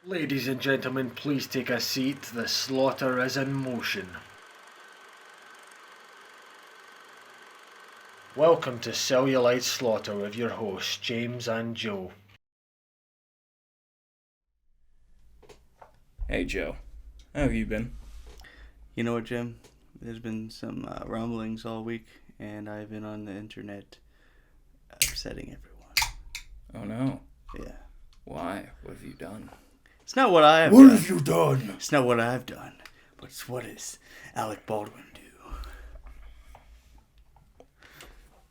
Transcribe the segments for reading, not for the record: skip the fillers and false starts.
Ladies and gentlemen, please take a seat. The slaughter is in motion. Welcome to Celluloid Slaughter with your hosts, James and Joe. Hey Joe, how have you been? You know what, Jim? There's been some rumblings all week, and I've been on the internet upsetting everyone. Oh no. Yeah. Why? What have you done? It's not what I have What done. have you done? It's not what I've done, but it's what does Alec Baldwin do?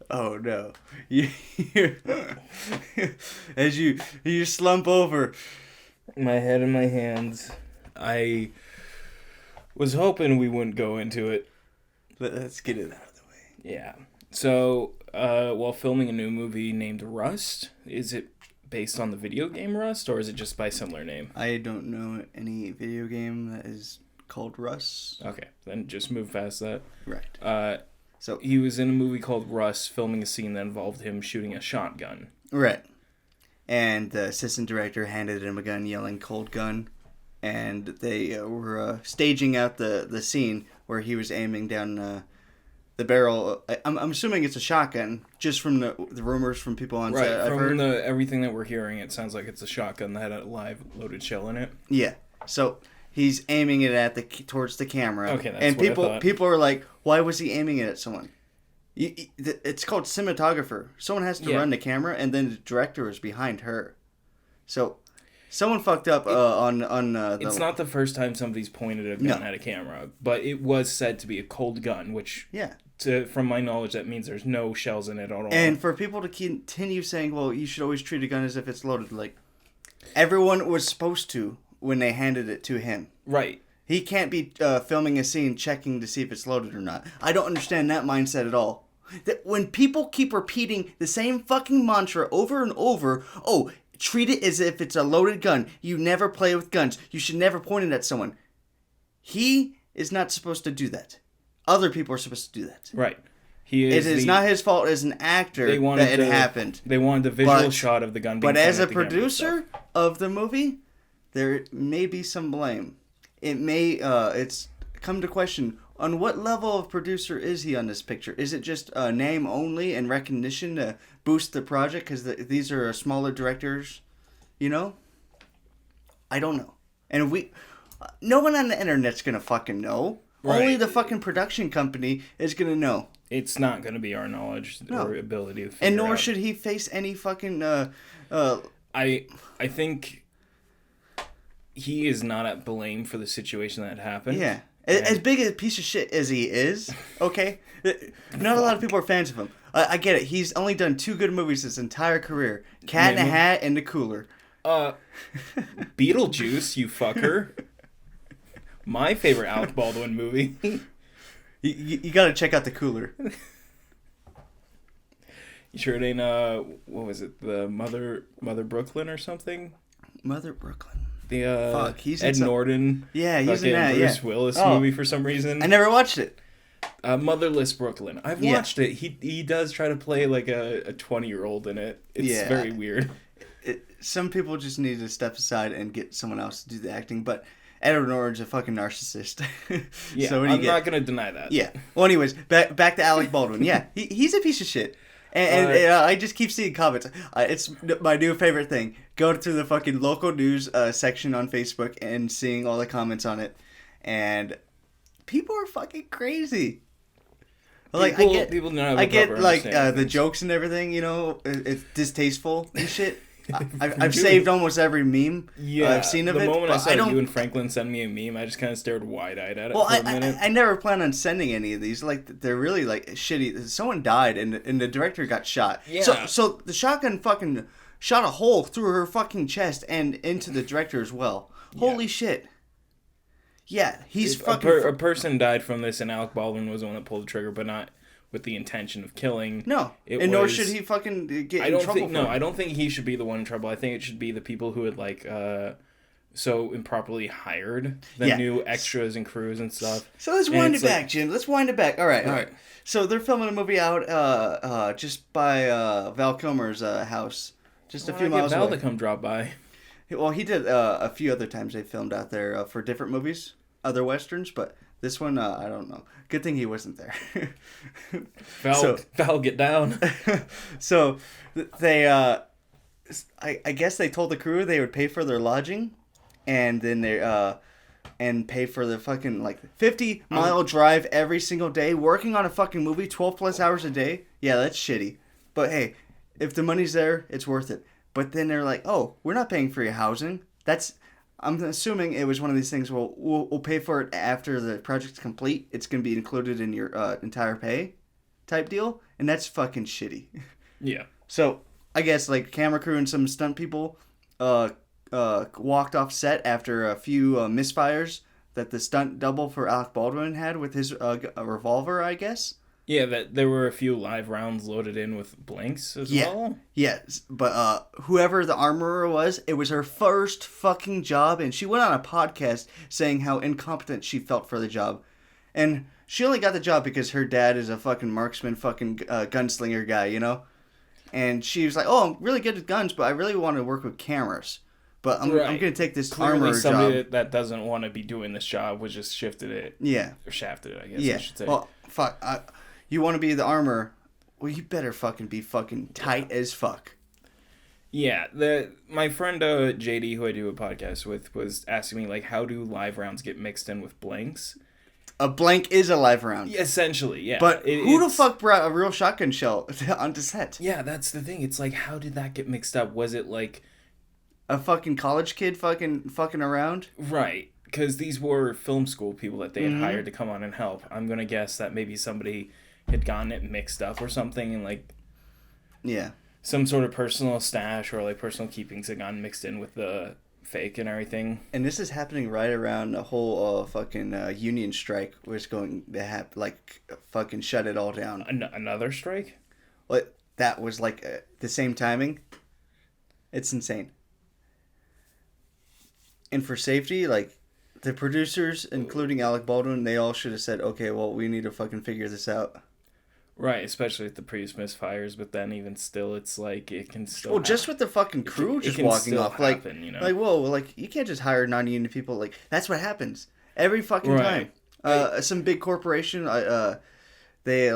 Oh no. As you slump over. My head in my hands. I was hoping we wouldn't go into it. Let's get it out of the way. Yeah. So, while filming a new movie named Rust, is it based on the video game Rust, or is it just by similar name? I don't know any video game that is called Rust. Okay, then just move past that. Right. So he was in a movie called Rust, filming a scene that involved him shooting a shotgun. Right. And the assistant director handed him a gun, yelling "cold gun," and they were staging out the scene where he was aiming down the barrel. I'm assuming it's a shotgun, just from the rumors from people on set. Right, I've heard. Everything that we're hearing, it sounds like it's a shotgun that had a live loaded shell in it. Yeah. So he's aiming it at towards the camera. Okay, that's and what I thought. people are like, why was he aiming it at someone? It's called cinematographer. Someone has to run the camera, and then the director is behind her. So, someone fucked up on the... It's not the first time somebody's pointed a gun at a camera, but it was said to be a cold gun, which, from my knowledge, that means there's no shells in it at all. And for people to continue saying, well, you should always treat a gun as if it's loaded, like, everyone was supposed to when they handed it to him. Right. He can't be filming a scene checking to see if it's loaded or not. I don't understand that mindset at all. That when people keep repeating the same fucking mantra over and over, treat it as if it's a loaded gun. You never play with guns. You should never point it at someone. He is not supposed to do that. Other people are supposed to do that. Right. It is not his fault as an actor that it happened. They wanted the visual shot of the gun being But as a pointed at the producer of the movie, there may be some blame. It may, it's come to question, on what level of producer is he on this picture? Is it just name only and recognition to boost the project because these are smaller directors, you know? I don't know. And no one on the internet's gonna fucking know. Right. Only the fucking production company is gonna know. It's not gonna be our knowledge or ability to figure and nor out. should he face any fucking I think he is not at blame for the situation that happened. Yeah. As big a piece of shit as he is, okay? Not a lot of people are fans of him. I get it. He's only done 2 good movies his entire career. Cat in a Hat and The Cooler. Beetlejuice, you fucker. My favorite Alec Baldwin movie. You gotta check out The Cooler. You sure it ain't, what was it? The Mother Brooklyn or something? Mother Brooklyn. The he's Ed Norton. Yeah, he's in that. Bruce Willis movie for some reason. I never watched it. Motherless Brooklyn. I've watched it. He does try to play like a 20-year-old in it. It's very weird. Some people just need to step aside and get someone else to do the acting, but Edward Norton's a fucking narcissist. Yeah, so I'm not gonna deny that. Yeah. Well, anyways, back to Alec Baldwin. Yeah, he's a piece of shit. And I just keep seeing comments. It's my new favorite thing. Go through the fucking local news section on Facebook and seeing all the comments on it. And people are fucking crazy. Like people I get like the jokes and everything, you know, it's distasteful and shit. I've saved almost every meme I've seen of it. The moment I saw you and Franklin send me a meme, I just kind of stared wide-eyed at it for a minute. I never plan on sending any of these. Like, they're really, like, shitty. Someone died, and the director got shot. Yeah. So the shotgun fucking shot a hole through her fucking chest and into the director as well. Holy shit. Yeah, he's a person died from this, and Alec Baldwin was the one that pulled the trigger, but not with the intention of killing. No, nor should he fucking get in trouble for it. I don't think he should be the one in trouble. I think it should be the people who had, like, so improperly hired the new extras and crews and stuff. So let's wind it back, Jim. Let's wind it back. All right. So they're filming a movie out just by Val Kilmer's house, just a few miles away. Val to come drop by. Well, he did a few other times they filmed out there for different movies, other westerns, but this one, I don't know. Good thing he wasn't there. Val, get down. So they, I guess they told the crew they would pay for their lodging, and then and pay for the fucking 50-mile drive every single day, working on a fucking movie 12 plus hours a day. Yeah, that's shitty. But hey, if the money's there, it's worth it. But then they're like, oh, we're not paying for your housing. I'm assuming it was one of these things. Well, we'll pay for it after the project's complete. It's going to be included in your entire pay type deal. And that's fucking shitty. Yeah. So I guess camera crew and some stunt people walked off set after a few misfires that the stunt double for Alec Baldwin had with his revolver, I guess. Yeah, that there were a few live rounds loaded in with blanks as well. Yes, but whoever the armorer was, it was her first fucking job, and she went on a podcast saying how incompetent she felt for the job. And she only got the job because her dad is a fucking marksman, fucking gunslinger guy, you know? And she was like, oh, I'm really good at guns, but I really want to work with cameras. But I'm going to take this armorer job. Somebody that doesn't want to be doing this job was just shifted it. Yeah. Or shafted it, I guess I should say. Well, fuck. You want to be the armor? Well, you better fucking be fucking tight as fuck. Yeah, my friend JD, who I do a podcast with, was asking me how do live rounds get mixed in with blanks? A blank is a live round. Essentially, yeah. But who the fuck brought a real shotgun shell onto set? Yeah, that's the thing. It's how did that get mixed up? Was it a fucking college kid fucking around? Right, because these were film school people that they had hired to come on and help. I'm gonna guess that maybe somebody had gotten it mixed up or something, and yeah, some sort of personal stash or personal keepings had gotten mixed in with the fake and everything. And this is happening right around the whole fucking union strike was going to happen, fucking shut it all down. Another strike? That was the same timing. It's insane. And for safety, the producers, including Alec Baldwin, they all should have said, okay, well, we need to fucking figure this out. Right, especially with the previous misfires, but then even still, it's it can still Well, just with the fucking crew just walking off. Happen, you know? Whoa, you can't just hire non-union people. That's what happens every fucking time. Some big corporation, they,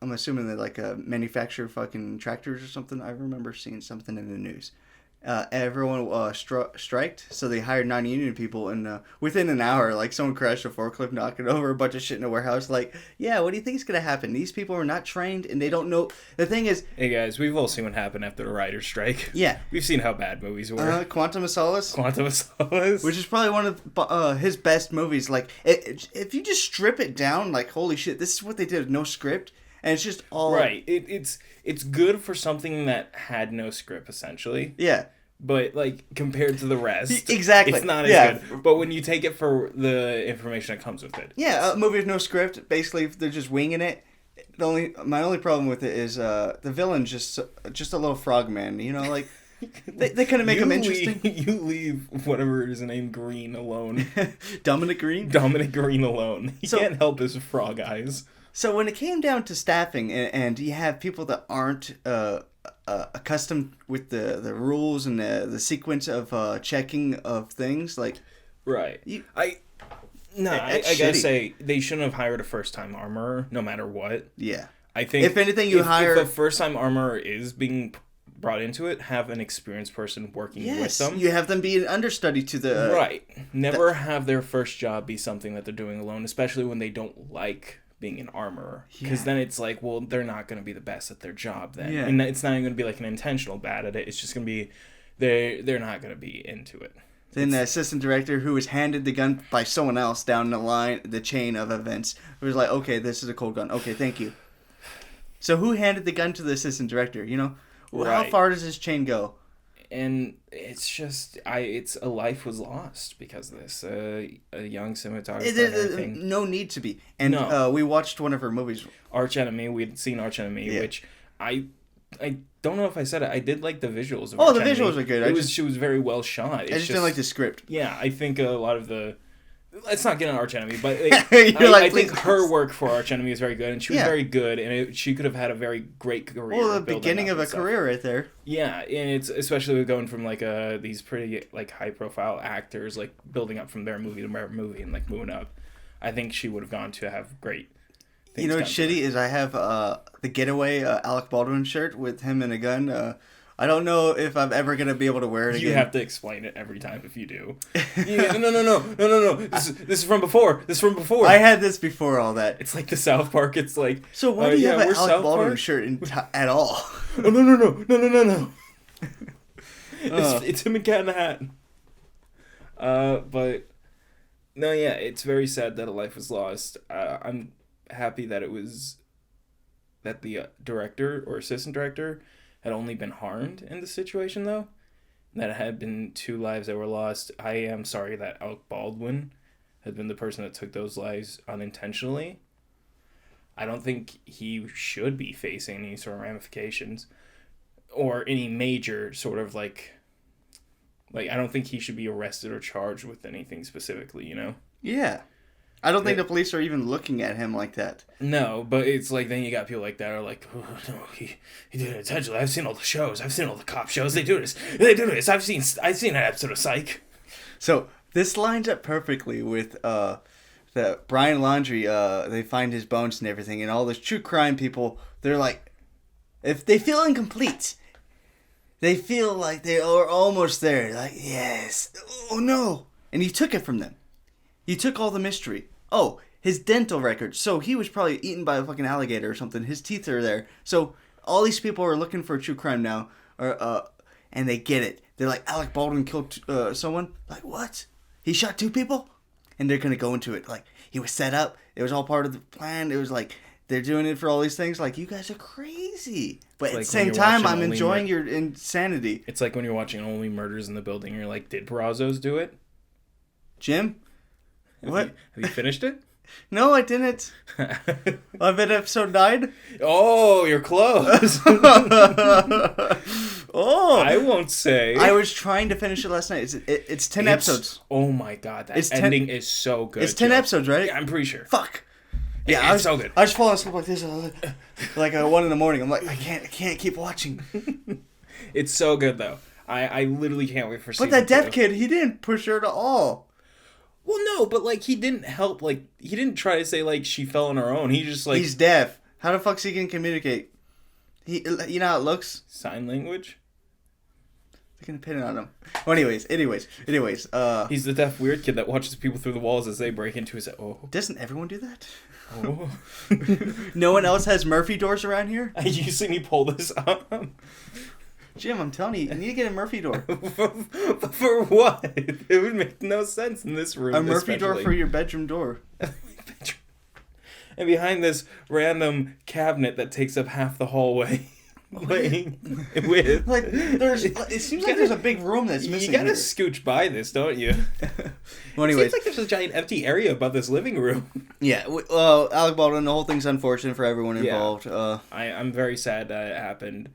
I'm assuming they, manufacture fucking tractors or something. I remember seeing something in the news. Everyone striked, so they hired non-union people, and within an hour, someone crashed a forklift, knocking over a bunch of shit in a warehouse. Yeah, what do you think is gonna happen? These people are not trained, and they don't know. The thing is, hey guys, we've all seen what happened after the writer's strike. Yeah, we've seen how bad movies were. Quantum of Solace, which is probably one of his best movies. If you just strip it down, holy shit, this is what they did with no script. And it's just all... Right. It's good for something that had no script, essentially. Yeah. But, compared to the rest... Exactly. It's not as good. But when you take it for the information that comes with it... Yeah, a movie with no script. Basically, they're just winging it. My only problem with it is the villain's just a little frogman, you know, They couldn't make him interesting. You leave whatever his name Green alone. Dominic Green? Dominic Green alone. He can't help his frog eyes. So when it came down to staffing, and you have people that aren't accustomed with the rules and the sequence of checking of things, right. I gotta say they shouldn't have hired a first-time armorer, no matter what. Yeah. I think if anything, if a first-time armorer is being brought into it, have an experienced person working with them. You have them be an understudy to the right. Never have their first job be something that they're doing alone, especially when they don't like being an armorer, because then it's well, they're not going to be the best at their job then, and it's not even going to be an intentional bad at it. It's just going to be they're not going to be into it. Then the assistant director, who was handed the gun by someone else down the chain of events, was okay, this is a cold gun. Okay, thank you. So who handed the gun to the assistant director? You know, how far does this chain go? And it's just, it's a life was lost because of this. A young cinematographer. No need to be. And we watched one of her movies. Arch Enemy. We'd seen Arch Enemy, which I don't know if I said it. I did like the visuals of Arch Enemy. Visuals are good. She was very well shot. I just didn't like the script. Yeah, I think a lot of the let's not get an arch enemy, but I think her work for arch enemy is very good, and she was very good, and she could have had a very great career. Well, the beginning of a career right there. Yeah, and it's especially with going from like these pretty like high profile actors, like building up from their movie to their movie and like moving up. I think she would have gone to have great. You know what's shitty is I have the Getaway Alec Baldwin shirt with him and a gun. I don't know if I'm ever going to be able to wear it again. You have to explain it every time if you do. No. This is from before. This is from before. I had this before all that. It's like the South Park. It's like... So why do you have an Alec Baldwin shirt at all? Oh, no. It's him and Cat in the Hat. But... No, yeah, it's very sad that a life was lost. I'm happy that it was... That the director or assistant director... had only been harmed in the situation, though. That it had been 2 lives that were lost. I am sorry that Alec Baldwin had been the person that took those lives unintentionally. I don't think he should be facing any sort of ramifications or any major sort of like I don't think he should be arrested or charged with anything specifically, you know? Yeah. I don't think the police are even looking at him like that. No, but it's like, then you got people like that are like, oh, no, he did it intentionally. I've seen all the shows. I've seen all the cop shows. They do this. I've seen an episode of Psych. So this lines up perfectly with the Brian Laundrie. They find his bones and everything, and all those true crime people. They're like, if they feel incomplete, they feel like they are almost there. Like, yes, oh no, and he took it from them. He took all the mystery. Oh, his dental records. So he was probably eaten by a fucking alligator or something. His teeth are there. So all these people are looking for true crime now, and they get it. They're like, Alec Baldwin killed someone. Like, what? He shot 2 people? And they're gonna go into it like he was set up. It was all part of the plan. It was like they're doing it for all these things. Like, you guys are crazy. But at the same time, I'm enjoying your insanity. It's like when you're watching Only Murders in the Building. You're like, did Brazos do it? Jim? What? Have you finished it? No, I didn't. I'm at episode 9. Oh, you're close. Oh. I won't say. I was trying to finish it last night. It's 10 episodes. Oh my god, that ending is so good. It's 10 episodes, right? Yeah, I'm pretty sure. Fuck. Yeah, it's so good. I was falling asleep like this, like 1 in the morning. I'm like, I can't keep watching. It's so good though. I literally can't wait for season 2. But that deaf kid, he didn't push her at all. Well, no, but, like, he didn't help, like, he didn't try to say, like, she fell on her own. He just, like... He's deaf. How the fuck's he gonna communicate? You know how it looks? Sign language? They're gonna pin it on him. Well, anyways. He's the deaf weird kid that watches people through the walls as they break into his... Oh. Doesn't everyone do that? Oh. No one else has Murphy doors around here? You see me pull this up? Jim, I'm telling you need to get a Murphy door. For what? It would make no sense in this room. A Murphy door for your bedroom door. And behind this random cabinet that takes up half the hallway. With like it seems like there's a big room that's missing. You gotta scooch by this, don't you? Well, anyways, it seems like there's a giant empty area above this living room. Yeah, Alec Baldwin, the whole thing's unfortunate for everyone involved. Yeah. I'm very sad that it happened.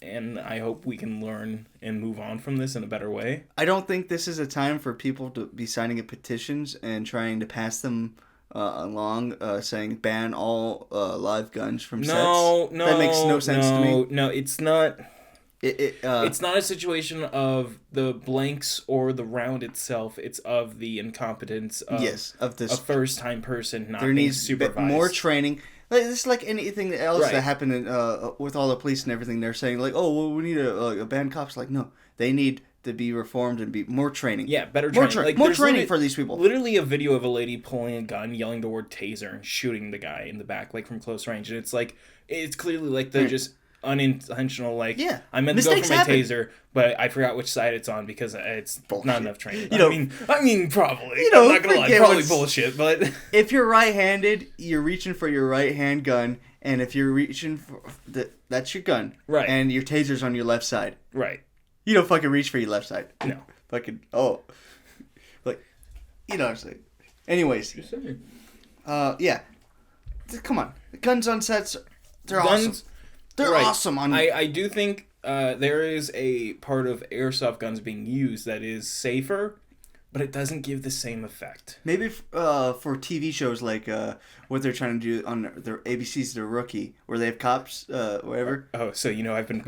And I hope we can learn and move on from this in a better way. I don't think this is a time for people to be signing petitions and trying to pass them along, saying ban all live guns from sets. No, that makes no sense to me. No, it's not. It's not a situation of the blanks or the round itself. It's of the incompetence of a first-time person not being supervised. There needs more training. Like, it's like anything else that happened with all the police and everything. They're saying, like, oh, well, we need a ban cops. Like, no, they need to be reformed and be more training. Yeah, better training. More training for these people. Literally a video of a lady pulling a gun, yelling the word taser, and shooting the guy in the back, like, from close range. And it's like, it's clearly like they're just unintentional, like, I meant to go for my taser, but I forgot which side it's on because it's bullshit. Not enough training. I mean, probably. I'm not gonna lie, probably bullshit, but... If you're right-handed, you're reaching for your right-hand gun, and if you're reaching for... that's your gun. Right. And your taser's on your left side. Right. You don't fucking reach for your left side. No. Fucking... Oh. Like, you know what I'm saying. Anyways. Yeah. Come on. Guns on sets, they're awesome. They're awesome. I do think there is a part of airsoft guns being used that is safer but it doesn't give the same effect. Maybe for TV shows like what they're trying to do on their ABC's The Rookie, where they have cops, whatever. Oh, so I've been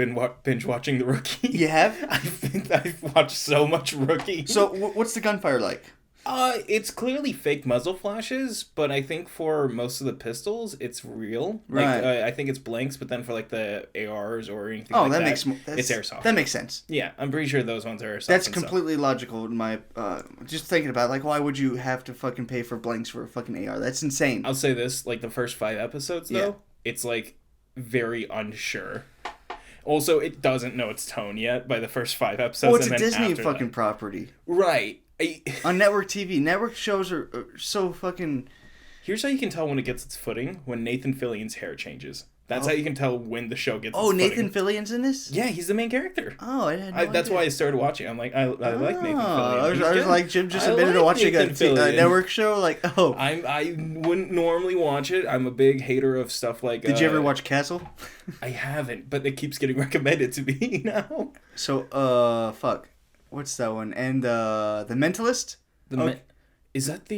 binge watching The Rookie. You have? I've watched so much Rookie. So what's the gunfire like? It's clearly fake muzzle flashes, but I think for most of the pistols, it's real. Like, right. I think it's blanks, but then for like the ARs or anything it's airsoft. That makes sense. Yeah, I'm pretty sure those ones are airsoft. That's completely logical in my, just thinking about it, like, why would you have to fucking pay for blanks for a fucking AR? That's insane. I'll say this, like the first 5 episodes though, it's like very unsure. Also, it doesn't know its tone yet by the first 5 episodes. Well, it's a Disney fucking property. Right. On network TV. Network shows are so fucking... Here's how you can tell when it gets its footing, when Nathan Fillion's hair changes. That's how you can tell when the show gets its footing. Nathan Fillion's in this? Yeah, he's the main character. Oh, I had no idea. That's why I started watching. I'm like, I like Nathan Fillion. I was like, Jim just admitted to watching a network show? Like, oh. I wouldn't normally watch it. I'm a big hater of stuff like... Did you ever watch Castle? I haven't, but it keeps getting recommended to me now. So, fuck. What's that one? And The Mentalist? Is that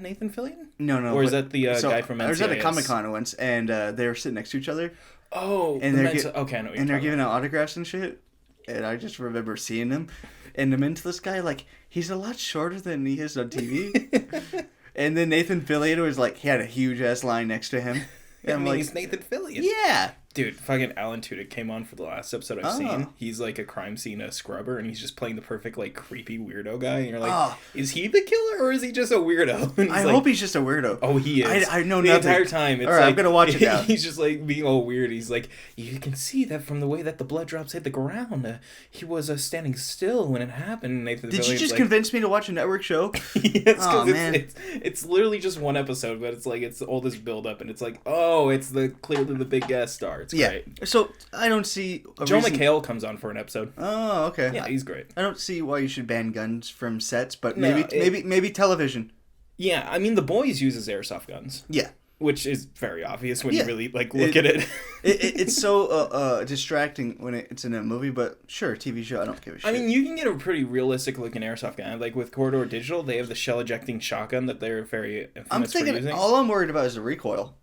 Nathan Fillion? No. Or is that the guy from NCIS? I was at a Comic-Con once, and they were sitting next to each other. Oh, and okay, I know what you're and they're giving out autographs and shit. And I just remember seeing them. And the Mentalist guy, like, he's a lot shorter than he is on TV. And then Nathan Fillion was like, he had a huge-ass line next to him. And he's Nathan Fillion. Yeah. Dude, fucking Alan Tudyk came on for the last episode I've seen. He's like a crime scene scrubber, and he's just playing the perfect, like, creepy weirdo guy. And you're like, is he the killer, or is he just a weirdo? I hope he's just a weirdo. Oh, he is. I know the nothing. Entire time. It's all right, like, I'm going to watch it now. He's just, like, being all weird. He's like, you can see that from the way that the blood drops hit the ground. He was standing still when it happened. Nathan Did you just like, convince me to watch a network show? Yes, because it's literally just one episode, but it's like, it's all this build-up, and it's like, oh, it's clearly the big guest star. It's great. So, I don't see Joel McHale comes on for an episode. Oh, okay. Yeah, he's great. I don't see why you should ban guns from sets, but maybe television. Yeah, I mean, The Boys uses airsoft guns. Yeah. Which is very obvious when you really look at it. It's so distracting when it's in a movie, but sure, TV show, I don't give a shit. I mean, you can get a pretty realistic looking airsoft gun. Like with Corridor Digital, they have the shell ejecting shotgun that they're very infamous for using. All I'm worried about is the recoil.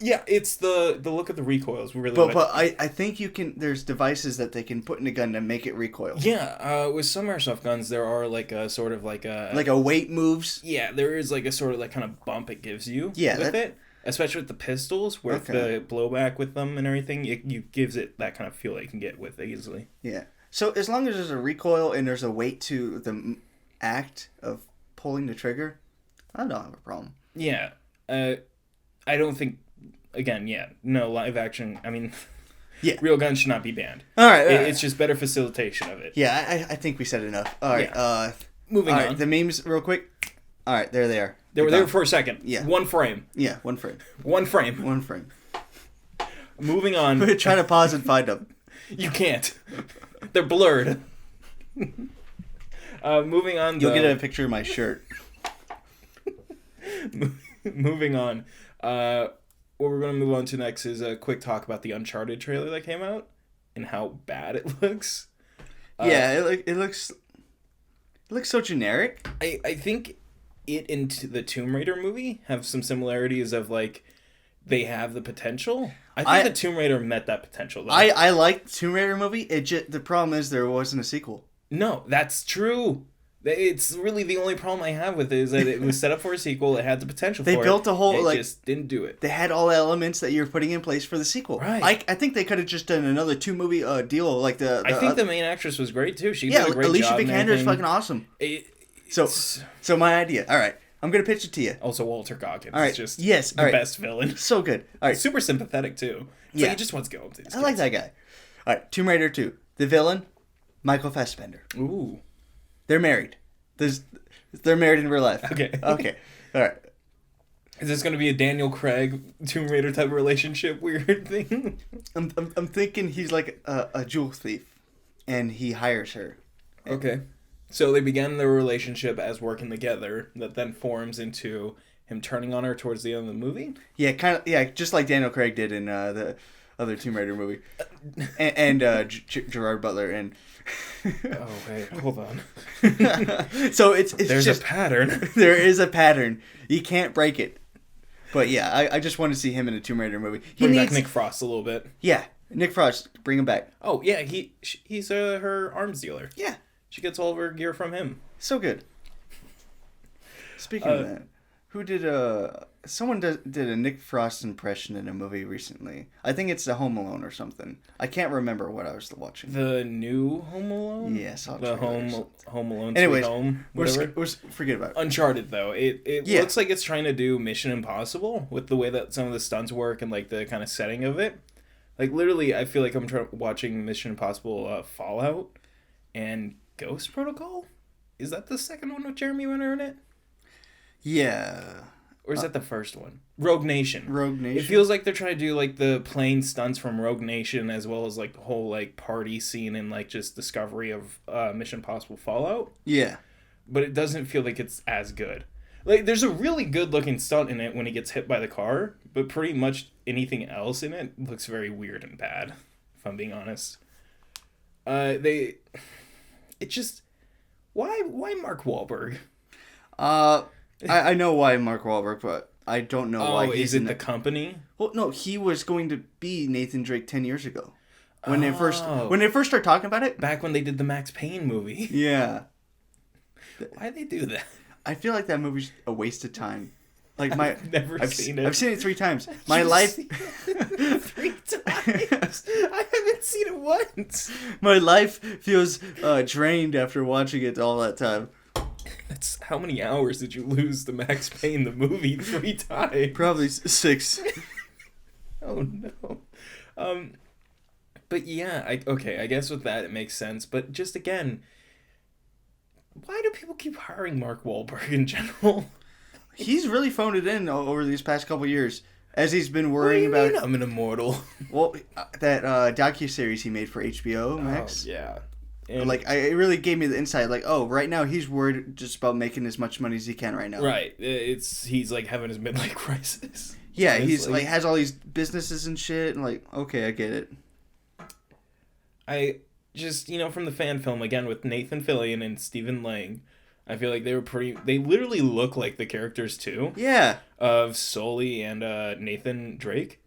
Yeah, it's the look of the recoil is really. But I think you can. There's devices that they can put in a gun to make it recoil. Yeah, with some airsoft guns, there are like a sort of like a weight moves. Yeah, there is like a sort of like kind of bump it gives you. Yeah, with it, especially with the pistols, with the blowback with them and everything, it gives it that kind of feel that you can get with it easily. Yeah. So as long as there's a recoil and there's a weight to the act of pulling the trigger, I don't have a problem. Yeah, I don't think. Again, no live action. I mean, real guns should not be banned. All right, it's just better facilitation of it. Yeah, I think we said enough. All right, moving on. The memes, real quick. All right, there they are. They were there for a second. Yeah, one frame. Yeah, one frame. One frame. One frame. Moving on. Try to pause and find them. You can't. They're blurred. Moving on. You'll get a picture of my shirt. Moving on. What we're going to move on to next is a quick talk about the Uncharted trailer that came out and how bad it looks. It looks so generic. I think it and the Tomb Raider movie have some similarities of like they have the potential. I think the Tomb Raider met that potential though. I like the Tomb Raider movie. The problem is there wasn't a sequel. No, that's true. It's really the only problem I have with it is that it was set up for a sequel. It had the potential for it. They built a whole... They just didn't do it. They had all the elements that you're putting in place for the sequel. Right. I think they could have just done another 2-movie deal. Like I think the main actress was great, too. She did a great Alicia job. Alicia Vikander's fucking awesome. So my idea. All right. I'm going to pitch it to you. Also, Walter Goggins. All right. Is just the best villain. So good. All right. Super sympathetic, too. Like he just wants to go up to these kids. I like that guy. All right. Tomb Raider 2. The villain, Michael Fassbender. Ooh. They're married. They're married in real life. Okay. All right. Is this going to be a Daniel Craig Tomb Raider type of relationship weird thing? I'm thinking he's like a jewel thief, and he hires her. Okay. So they began their relationship as working together, that then forms into him turning on her towards the end of the movie? Yeah, kind of. Yeah, just like Daniel Craig did in the other Tomb Raider movie, and Gerard Butler and. Oh wait, hold on. So it's there's just a pattern. There is a pattern. You can't break it. But yeah, I just want to see him in a Tomb Raider movie. Bring back Nick Frost a little bit. Yeah, Nick Frost, bring him back. Oh yeah, he's her arms dealer. Yeah, she gets all of her gear from him. So good. Speaking of that, who did someone did a Nick Frost impression in a movie recently? I think it's The Home Alone or something. I can't remember what I was watching. The new Home Alone? Yes, the Home Alone. Anyways, Sweet Home. Forget about it. Uncharted though, it looks like it's trying to do Mission Impossible with the way that some of the stunts work and like the kind of setting of it. Like literally, I feel like I'm watching Mission Impossible Fallout and Ghost Protocol. Is that the second one with Jeremy Renner in it? Yeah. Or is that the first one? Rogue Nation. Rogue Nation. It feels like they're trying to do like the plane stunts from Rogue Nation as well as like the whole like party scene and like just discovery of Mission Impossible Fallout. Yeah. But it doesn't feel like it's as good. Like there's a really good looking stunt in it when he gets hit by the car, but pretty much anything else in it looks very weird and bad, if I'm being honest. Why Mark Wahlberg? I know why Mark Wahlberg, but I don't know why he's is it the company? Well, no, he was going to be Nathan Drake 10 years ago. When they first started talking about it. Back when they did the Max Payne movie. Yeah. Why'd they do that? I feel like that movie's a waste of time. Like I've never seen it. I've seen it 3 times. My life 3 times. I haven't seen it once. My life feels drained after watching it all that time. That's how many hours did you lose to Max Payne the movie 3 times? Probably 6. Oh no. But yeah, I guess with that it makes sense. But just again, why do people keep hiring Mark Wahlberg in general? He's really phoned it in over these past couple years, as he's been worrying about. Mean I'm an immortal. Well, that docuseries he made for HBO Max. Oh, yeah. And it really gave me the insight. Like, oh, right now he's worried just about making as much money as he can right now. Right. He's like having his midlife crisis. Yeah, he's like has all these businesses and shit, and like, okay, I get it. I just, from the fan film again with Nathan Fillion and Stephen Lang, I feel like they literally look like the characters too. Yeah. Of Sully and Nathan Drake.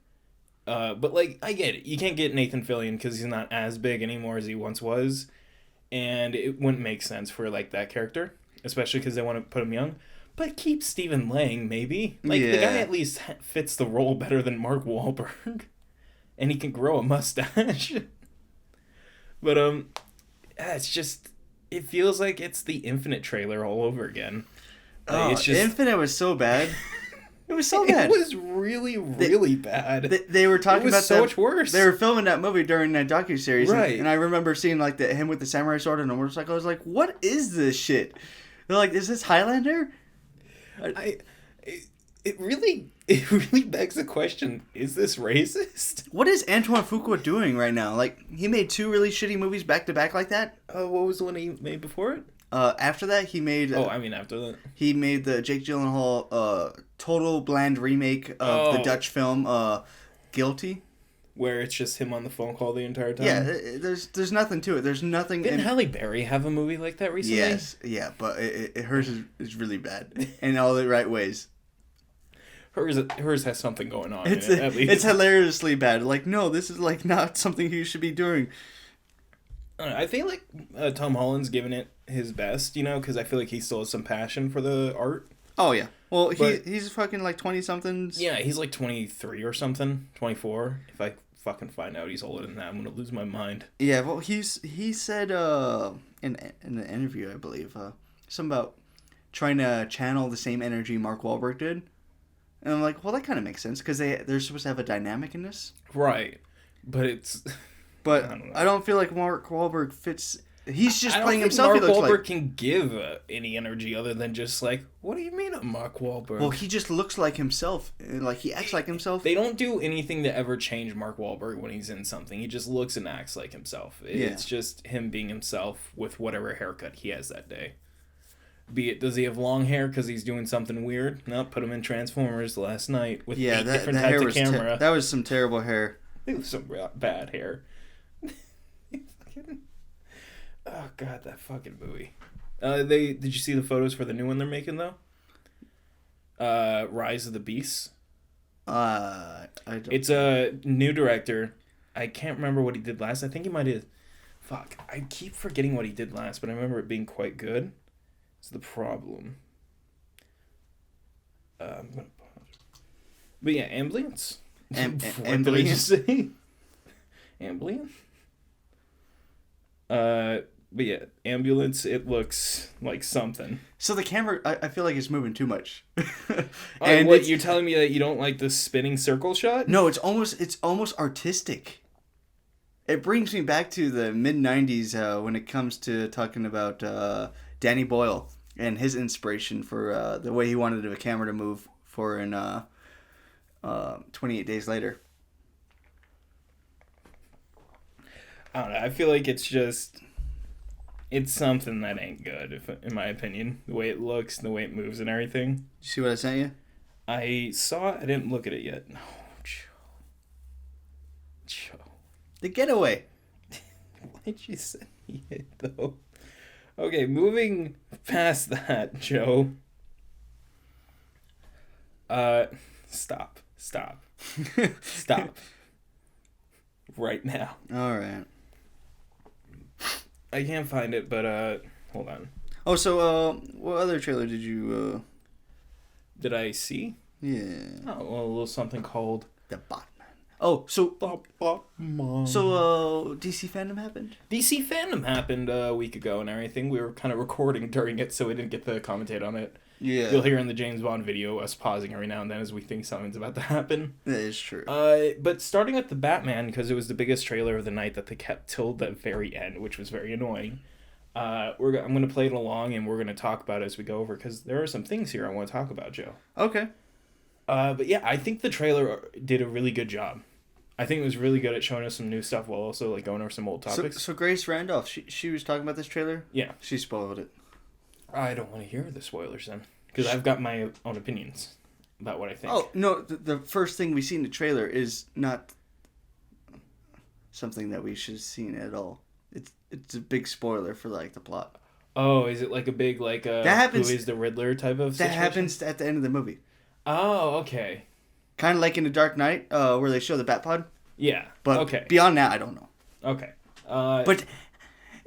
But like, I get it. You can't get Nathan Fillion because he's not as big anymore as he once was. And it wouldn't make sense for like that character, especially because they want to put him young. But keep Stephen Lang, maybe. Like the guy at least fits the role better than Mark Wahlberg, and he can grow a mustache. But it's just it feels like it's the Infinite trailer all over again. It's just Infinite was so bad. It was so bad. It was really, really bad. They were talking about so much worse. They were filming that movie during that docuseries. Right. And I remember seeing like him with the samurai sword and a motorcycle. I was like, what is this shit? They're like, is this Highlander? It really begs the question, is this racist? What is Antoine Fuqua doing right now? Like, he made 2 really shitty movies back to back like that. What was the one he made before it? After that, he made... after that. He made the Jake Gyllenhaal total bland remake of the Dutch film Guilty. Where it's just him on the phone call the entire time? Yeah, there's nothing to it. There's nothing... Didn't Halle Berry have a movie like that recently? Yes, yeah, but hers is really bad in all the right ways. Hers has something going on It's in it, at least. It's hilariously bad. Like, no, this is like not something you should be doing. I feel like Tom Holland's giving it his best, because I feel like he still has some passion for the art. Oh, yeah. Well, he's fucking like 20-somethings. Yeah, he's like 23 or something, 24. If I fucking find out he's older than that, I'm going to lose my mind. Yeah, well, he said in an interview, I believe, something about trying to channel the same energy Mark Wahlberg did. And I'm like, well, that kind of makes sense, because they're supposed to have a dynamic in this. Right. But it's... But I don't feel like Mark Wahlberg fits... He's just playing himself. Mark Wahlberg can give any energy other than just like, what do you mean I'm Mark Wahlberg? Well, he just looks like himself. Like, he acts like himself. They don't do anything to ever change Mark Wahlberg when he's in something. He just looks and acts like himself. It's just him being himself with whatever haircut he has that day. Be it, does he have long hair because he's doing something weird? No, put him in Transformers last night with 8 different types of camera. That was some terrible hair. It was some bad hair. Oh god, that fucking movie. Did you see the photos for the new one they're making though? Rise of the Beasts. I don't. It's a new director. I can't remember what he did last. I think he might have. Fuck, I keep forgetting what he did last, but I remember it being quite good. It's the problem. I'm gonna pause. But yeah, Ambulance. What did I just say? Ambulance. But yeah, Ambulance. It looks like something. So the camera, I feel like it's moving too much. And what you're telling me that you don't like the spinning circle shot? No, it's almost artistic. It brings me back to the mid-90s when it comes to talking about Danny Boyle and his inspiration for the way he wanted the camera to move for in 28 Days Later. I don't know. I feel like it's something that ain't good, in my opinion. The way it looks, the way it moves and everything. Did you see what I sent you? I saw it. I didn't look at it yet. No, Joe. The Getaway. Why'd you send me it, though? Okay, moving past that, Joe. Stop. Stop. Right now. All right. I can't find it, but hold on. Oh, so what other trailer did you Did I see? Yeah. Oh, well, a little something called The Batman. Oh, so Batman. DC Fandom happened? DC Fandom happened a week ago and everything. We were kind of recording during it, so we didn't get to commentate on it. Yeah. You'll hear in the James Bond video us pausing every now and then as we think something's about to happen. That is true. But starting with the Batman, because it was the biggest trailer of the night that they kept till the very end, which was very annoying. I'm going to play it along and we're going to talk about it as we go over, because there are some things here I want to talk about, Joe. Okay. But yeah, I think the trailer did a really good job. I think it was really good at showing us some new stuff while also like going over some old topics. So Grace Randolph, she was talking about this trailer? Yeah. She spoiled it. I don't want to hear the spoilers then, because I've got my own opinions about what I think. Oh, no, the first thing we see in the trailer is not something that we should have seen at all. It's a big spoiler for like the plot. Oh, is it like a big like that happens, who is the Riddler type of situation? That happens at the end of the movie. Oh, okay. Kind of like in The Dark Knight, where they show the Batpod. Yeah. But okay. Beyond that, I don't know. Okay. But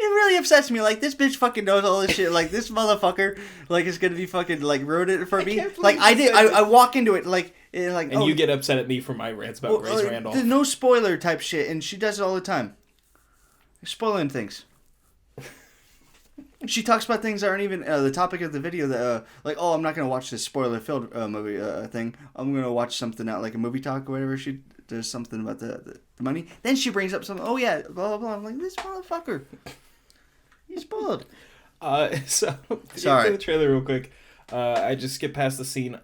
it really upsets me. Like, this bitch fucking knows all this shit. Like, this motherfucker, like, is gonna be fucking, like, ruined it for me. Like, I walk into it, like... And you get upset at me for my rants about Grace Randolph. There's no spoiler type shit, and she does it all the time. Spoiling things. She talks about things that aren't even the topic of the video. That like, oh, I'm not gonna watch this spoiler-filled movie thing. I'm gonna watch something out like a movie talk or whatever. She does something about the money. Then she brings up something. Oh yeah, blah blah blah. I'm like, this motherfucker. He's spoiled. So sorry. The trailer real quick. I just skipped past the scene.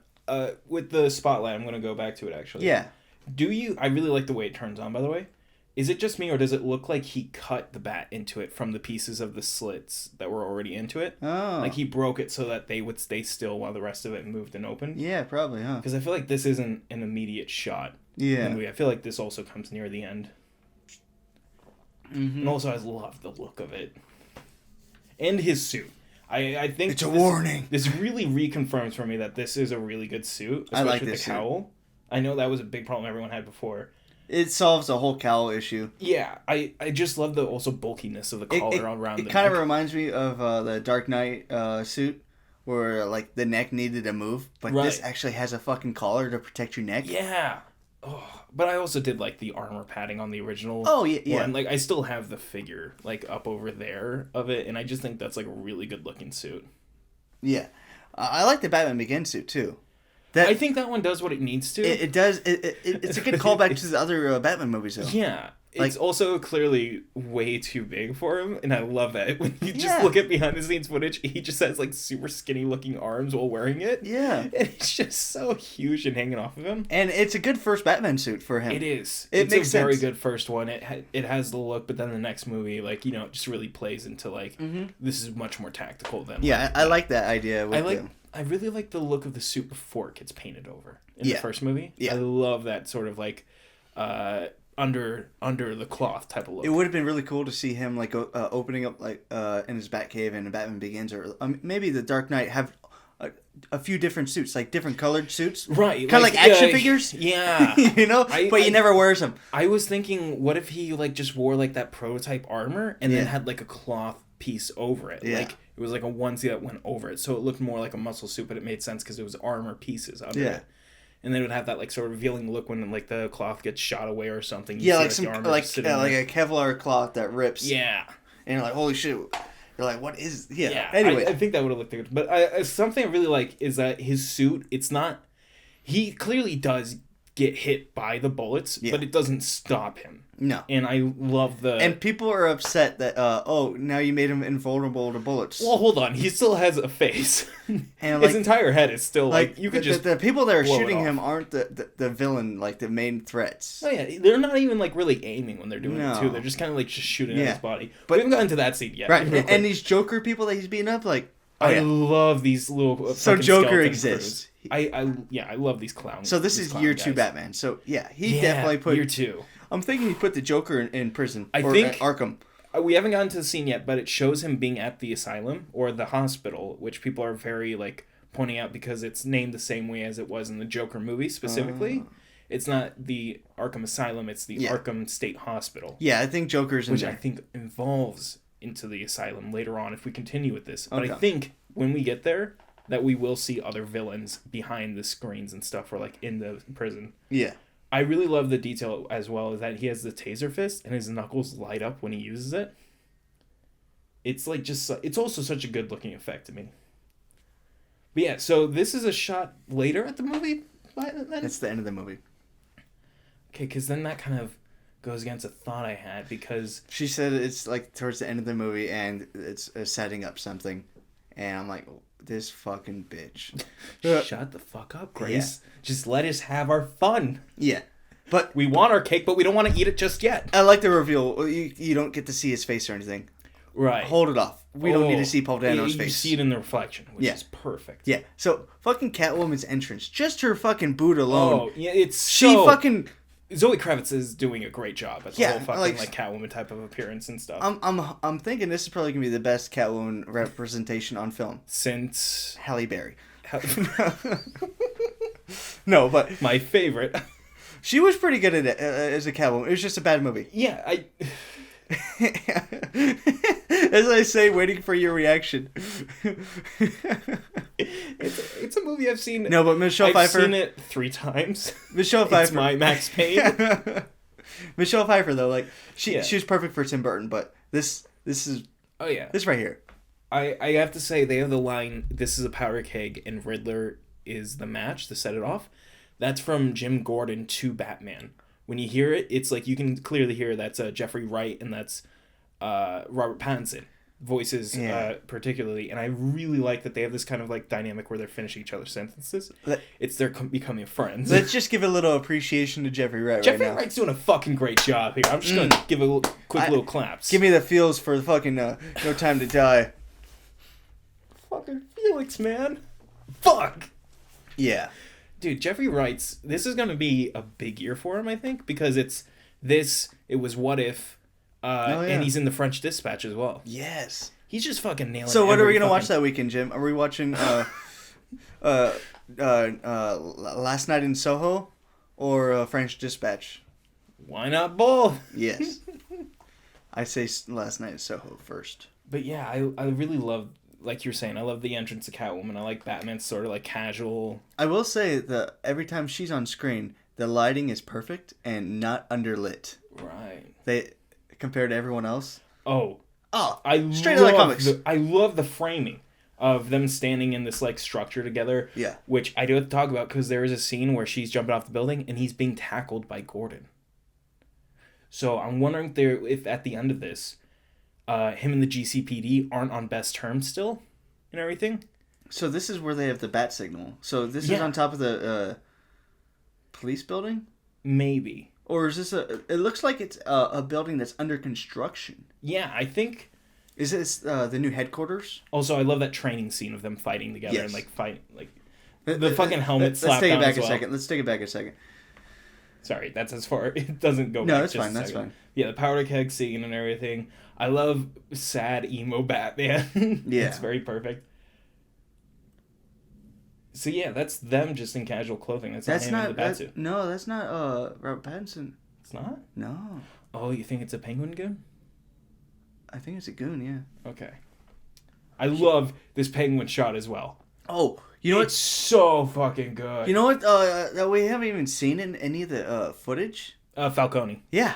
With the spotlight, I'm gonna go back to it actually. Yeah. I really like the way it turns on. By the way. Is it just me, or does it look like he cut the bat into it from the pieces of the slits that were already into it? Oh. Like he broke it so that they would stay still while the rest of it moved and opened? Yeah, probably, huh? Because I feel like this isn't an immediate shot. Yeah. I feel like this also comes near the end. Mm-hmm. And also, I love the look of it. And his suit. I think it's a warning. This really reconfirms for me that this is a really good suit. Especially I like with this the cowl. Suit. I know that was a big problem everyone had before. It solves the whole cowl issue. Yeah, I just love the also bulkiness of the collar around the neck. It kind of reminds me of the Dark Knight suit, where like the neck needed to move, but this actually has a fucking collar to protect your neck. Yeah. Oh, but I also did like the armor padding on the original. Oh yeah. One. Like I still have the figure like up over there of it, and I just think that's like a really good looking suit. Yeah, I like the Batman Begins suit too. I think that one does what it needs to. It does. It's a good callback to the other Batman movies, though. Yeah. It's also clearly way too big for him, and I love that. When you just look at behind-the-scenes footage, he just has, like, super skinny-looking arms while wearing it. Yeah. And it's just so huge and hanging off of him. And it's a good first Batman suit for him. It is. It makes a very good first one. It has the look, but then the next movie, like, you know, it just really plays into, like, this is much more tactical than... Yeah, I like that idea. I really like the look of the suit before it gets painted over in the first movie. Yeah. I love that sort of, like... under the cloth type of look. It would have been really cool to see him like opening up like in his Batcave in Batman Begins, or maybe the Dark Knight have a few different suits, like different colored suits, right? Kind of like action figures, yeah. But he never wears them. I was thinking, what if he like just wore like that prototype armor and then had like a cloth piece over it, like it was like a onesie that went over it, so it looked more like a muscle suit, but it made sense because it was armor pieces under it. And then it would have that like sort of revealing look when like the cloth gets shot away or something. You like some like a Kevlar cloth that rips. Yeah. And you're like, holy shit. You're like, what is... Yeah. Anyway. I think that would have looked good. But something I really like is that his suit, it's not... He clearly does get hit by the bullets, but it doesn't stop him. No. And I love the... And people are upset that, now you made him invulnerable to bullets. Well, hold on. He still has a face. And his entire head is still like you could just... The people that are shooting him aren't the villain, like the main threats. Oh yeah, they're not even like really aiming when they're doing it too. They're just kind of like just shooting at his body. But we haven't gotten to that scene yet. Right. And these Joker people that he's beating up, like... I love these little... So Joker exists. I love these clowns. So this is year 2 Batman. So yeah, he definitely put... year 2. I'm thinking he put the Joker in prison. I think Arkham. We haven't gotten to the scene yet, but it shows him being at the asylum or the hospital, which people are very like pointing out because it's named the same way as it was in the Joker movie specifically. It's not the Arkham Asylum; it's the Arkham State Hospital. Yeah, I think Joker's in which there. I think involves into the asylum later on if we continue with this. But I think when we get there, that we will see other villains behind the screens and stuff, or like in the prison. Yeah. I really love the detail as well is that he has the taser fist and his knuckles light up when he uses it. It's like just, it's also such a good looking effect to me. But yeah, so this is a shot later at the movie. It's the end of the movie. Okay, because then that kind of goes against a thought I had because... She said it's like towards the end of the movie and it's setting up something. And I'm like, this fucking bitch. Shut the fuck up, Grace. Yeah. Just let us have our fun. Yeah. But we want our cake, but we don't want to eat it just yet. I like the reveal. You don't get to see his face or anything. Right. Hold it off. We don't need to see Paul Dano's face. You see it in the reflection, which is perfect. Yeah. So, fucking Catwoman's entrance. Just her fucking boot alone. Oh, yeah, it's She fucking... Zoe Kravitz is doing a great job at the whole fucking like Catwoman type of appearance and stuff. I'm thinking this is probably gonna be the best Catwoman representation on film since Halle Berry. No, but my favorite. She was pretty good at it as a Catwoman. It was just a bad movie. Yeah, as I say, waiting for your reaction. It's a movie I've seen. No, but Michelle Pfeiffer. I've seen it 3 times. Michelle Pfeiffer. It's my Max Payne. Michelle Pfeiffer though, like she was perfect for Tim Burton, but this is this right here. I have to say they have the line, "This is a powder keg and Riddler is the match to set it off." That's from Jim Gordon to Batman. When you hear it, it's like you can clearly hear that's Jeffrey Wright and that's Robert Pattinson voices particularly, and I really like that they have this kind of like dynamic where they're finishing each other's sentences. They're becoming friends. Let's just give a little appreciation to Jeffrey Wright. Jeffrey Wright's doing a fucking great job here. I'm just gonna give a quick little claps. Give me the feels for the fucking No Time to Die. Fucking Felix, man. Fuck. Yeah. Dude, Jeffrey Wright's... This is going to be a big year for him, I think, because it was What If, and he's in The French Dispatch as well. Yes. He's just fucking nailing it. So what are we going to watch that weekend, Jim? Are we watching Last Night in Soho or French Dispatch? Why not both? Yes. I say Last Night in Soho first. But yeah, I really love... Like you're saying, I love the entrance of Catwoman. I like Batman's sort of like casual. I will say that every time she's on screen, the lighting is perfect and not underlit. Right. Compared to everyone else. Oh, straight out of comics. I love the framing of them standing in this like structure together. Yeah. Which I do have to talk about because there is a scene where she's jumping off the building and he's being tackled by Gordon. So I'm wondering if at the end of this. Him and the GCPD aren't on best terms still and everything. So this is where they have the bat signal. So this is on top of the police building? Maybe. Or is this it looks like it's a building that's under construction. Yeah, I think... Is this the new headquarters? Also, I love that training scene of them fighting together and like fight... like the fucking helmet slap down as well. Let's take it back a second. Sorry, that's as far. It doesn't go. No, back that's just fine. a That's second. fine. Yeah, the powder keg scene and everything. I love sad emo Batman. Yeah, it's very perfect. So yeah, that's them just in casual clothing. That's not him in the batsuit. No, that's not Robert Pattinson. It's not? No. Oh, you think it's a penguin goon? I think it's a goon, yeah. Okay. I love this penguin shot as well. Oh, you know it's so fucking good. You know what? That we haven't even seen in any of the footage. Falcone. Yeah.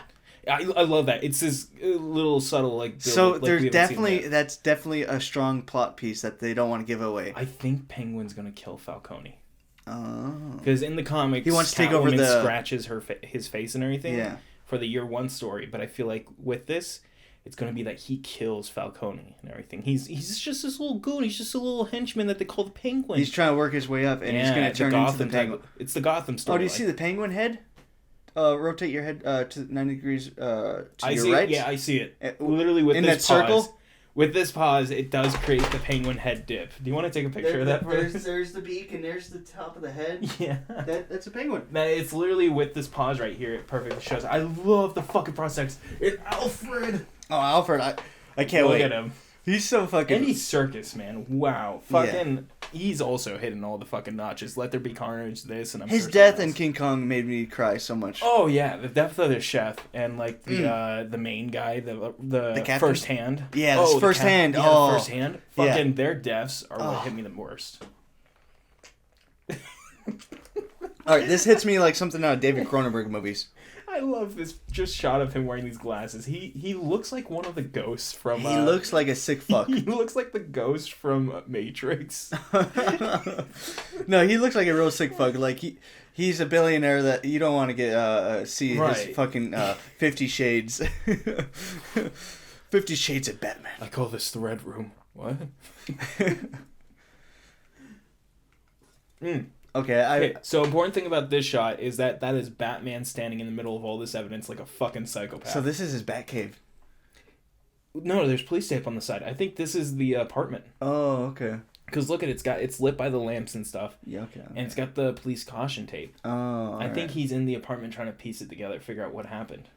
I love that. It's this little subtle like. So like there's that's definitely a strong plot piece that they don't want to give away. I think Penguin's gonna kill Falcone. Oh. Because in the comics, he wants to take over scratches his face and everything. Yeah. For the year one story, but I feel like with this, it's gonna be that he kills Falcone and everything. He's just this little goon. He's just a little henchman that they call the Penguin. He's trying to work his way up, and he's gonna turn into the Penguin. It's the Gotham story. Oh, do you see the Penguin head? Rotate your head to 90 degrees to I your see right. It. Yeah, I see it. Literally with in this that pause, circle. With this pause, it does create the penguin head dip. Do you want to take a picture of that? There's the beak and there's the top of the head. Yeah. That's a penguin. It's literally with this pause right here. It perfectly shows. I love the fucking prosthetics. And Alfred. Oh, Alfred! I can't Look wait. At him. He's so fucking. And he's circus, man. Wow. Fucking. Yeah. He's also hitting all the fucking notches. Let There Be Carnage. This and his death in King Kong made me cry so much. Oh yeah, the depth of the chef and like the main guy, the first hand. Yeah, first hand. Yeah, oh, first hand. Fucking their deaths are what hit me the worst. All right, this hits me like something out of David Cronenberg movies. I love this just shot of him wearing these glasses. He looks like one of the ghosts from... He looks like a sick fuck. He looks like the ghost from Matrix. No, he looks like a real sick fuck. Like, he's a billionaire that you don't want to get see his fucking 50 Shades. 50 Shades of Batman. I call this the Red Room. What? Okay, so important thing about this shot is that is Batman standing in the middle of all this evidence like a fucking psychopath. So this is his Batcave. No, there's police tape on the side. I think this is the apartment. Oh, okay. Because look at it, it's lit by the lamps and stuff. Yeah, okay. And it's got the police caution tape. Oh, I think he's in the apartment trying to piece it together, figure out what happened.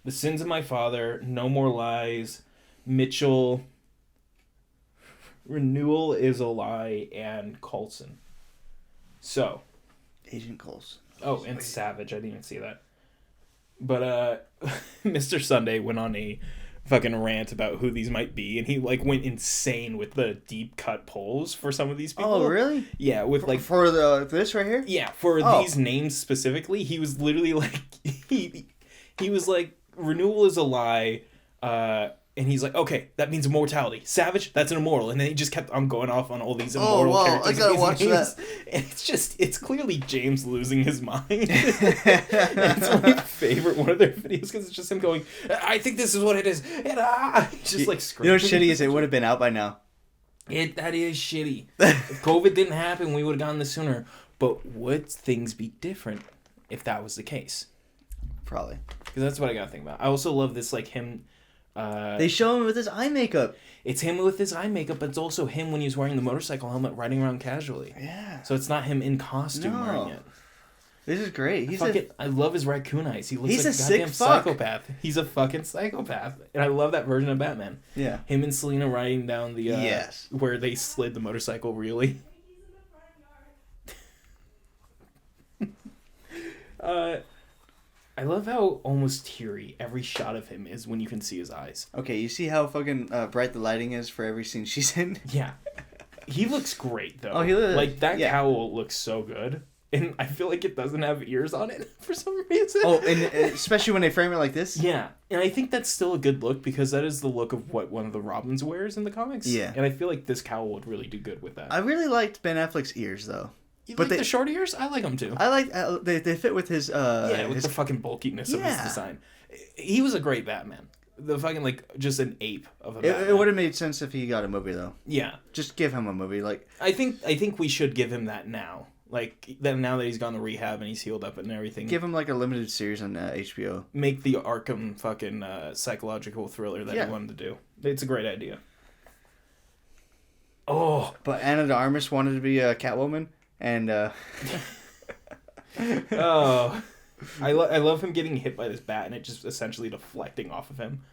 The Sins of My Father, No More Lies, Mitchell, Renewal is a Lie, and Coulson. So. Agent Coulson. Oh, and Savage. I didn't even see that. But Mr. Sunday went on a fucking rant about who these might be, and he like went insane with the deep cut polls for some of these people. Oh, really? Yeah, with like for this right here? Yeah, for these names specifically, he was literally like he was like, Renewal is a lie, and he's like, okay, that means immortality. Savage, that's an immoral. And then he just kept on going off on all these immortal characters. I gotta watch that. And it's clearly James losing his mind. It's my favorite one of their videos because it's just him going, I think this is what it is. And just like screaming. You know what's shitty is it would have been out by now. That is shitty. If COVID didn't happen, we would have gotten this sooner. But would things be different if that was the case? Probably. Because that's what I gotta think about. I also love this, like, him... they show him with his eye makeup. It's him with his eye makeup, but it's also him when he's wearing the motorcycle helmet riding around casually. Yeah. So it's not him in costume wearing it. This is great. I love his raccoon eyes. He looks like a goddamn psychopath. He's a fucking psychopath. And I love that version of Batman. Yeah. Him and Selena riding down the... where they slid the motorcycle really. I love how almost teary every shot of him is when you can see his eyes. Okay, you see how fucking bright the lighting is for every scene she's in? Yeah. He looks great, though. Oh, he looks... Like, that cowl looks so good. And I feel like it doesn't have ears on it for some reason. Oh, and especially when they frame it like this? Yeah. And I think that's still a good look because that is the look of what one of the Robins wears in the comics. Yeah. And I feel like this cowl would really do good with that. I really liked Ben Affleck's ears, though. You like the short ears? I like them too. I like they fit with his with the fucking bulkiness of his design. He was a great Batman. The fucking like just an ape of a Batman. It would have made sense if he got a movie though. Yeah. Just give him a movie like I think we should give him that now. Like that now that he's gone to rehab and he's healed up and everything. Give him like a limited series on HBO. Make the Arkham fucking psychological thriller that he wanted to do. It's a great idea. Oh, but Anna de Armas wanted to be a Catwoman. And Oh, I love him getting hit by this bat and it just essentially deflecting off of him.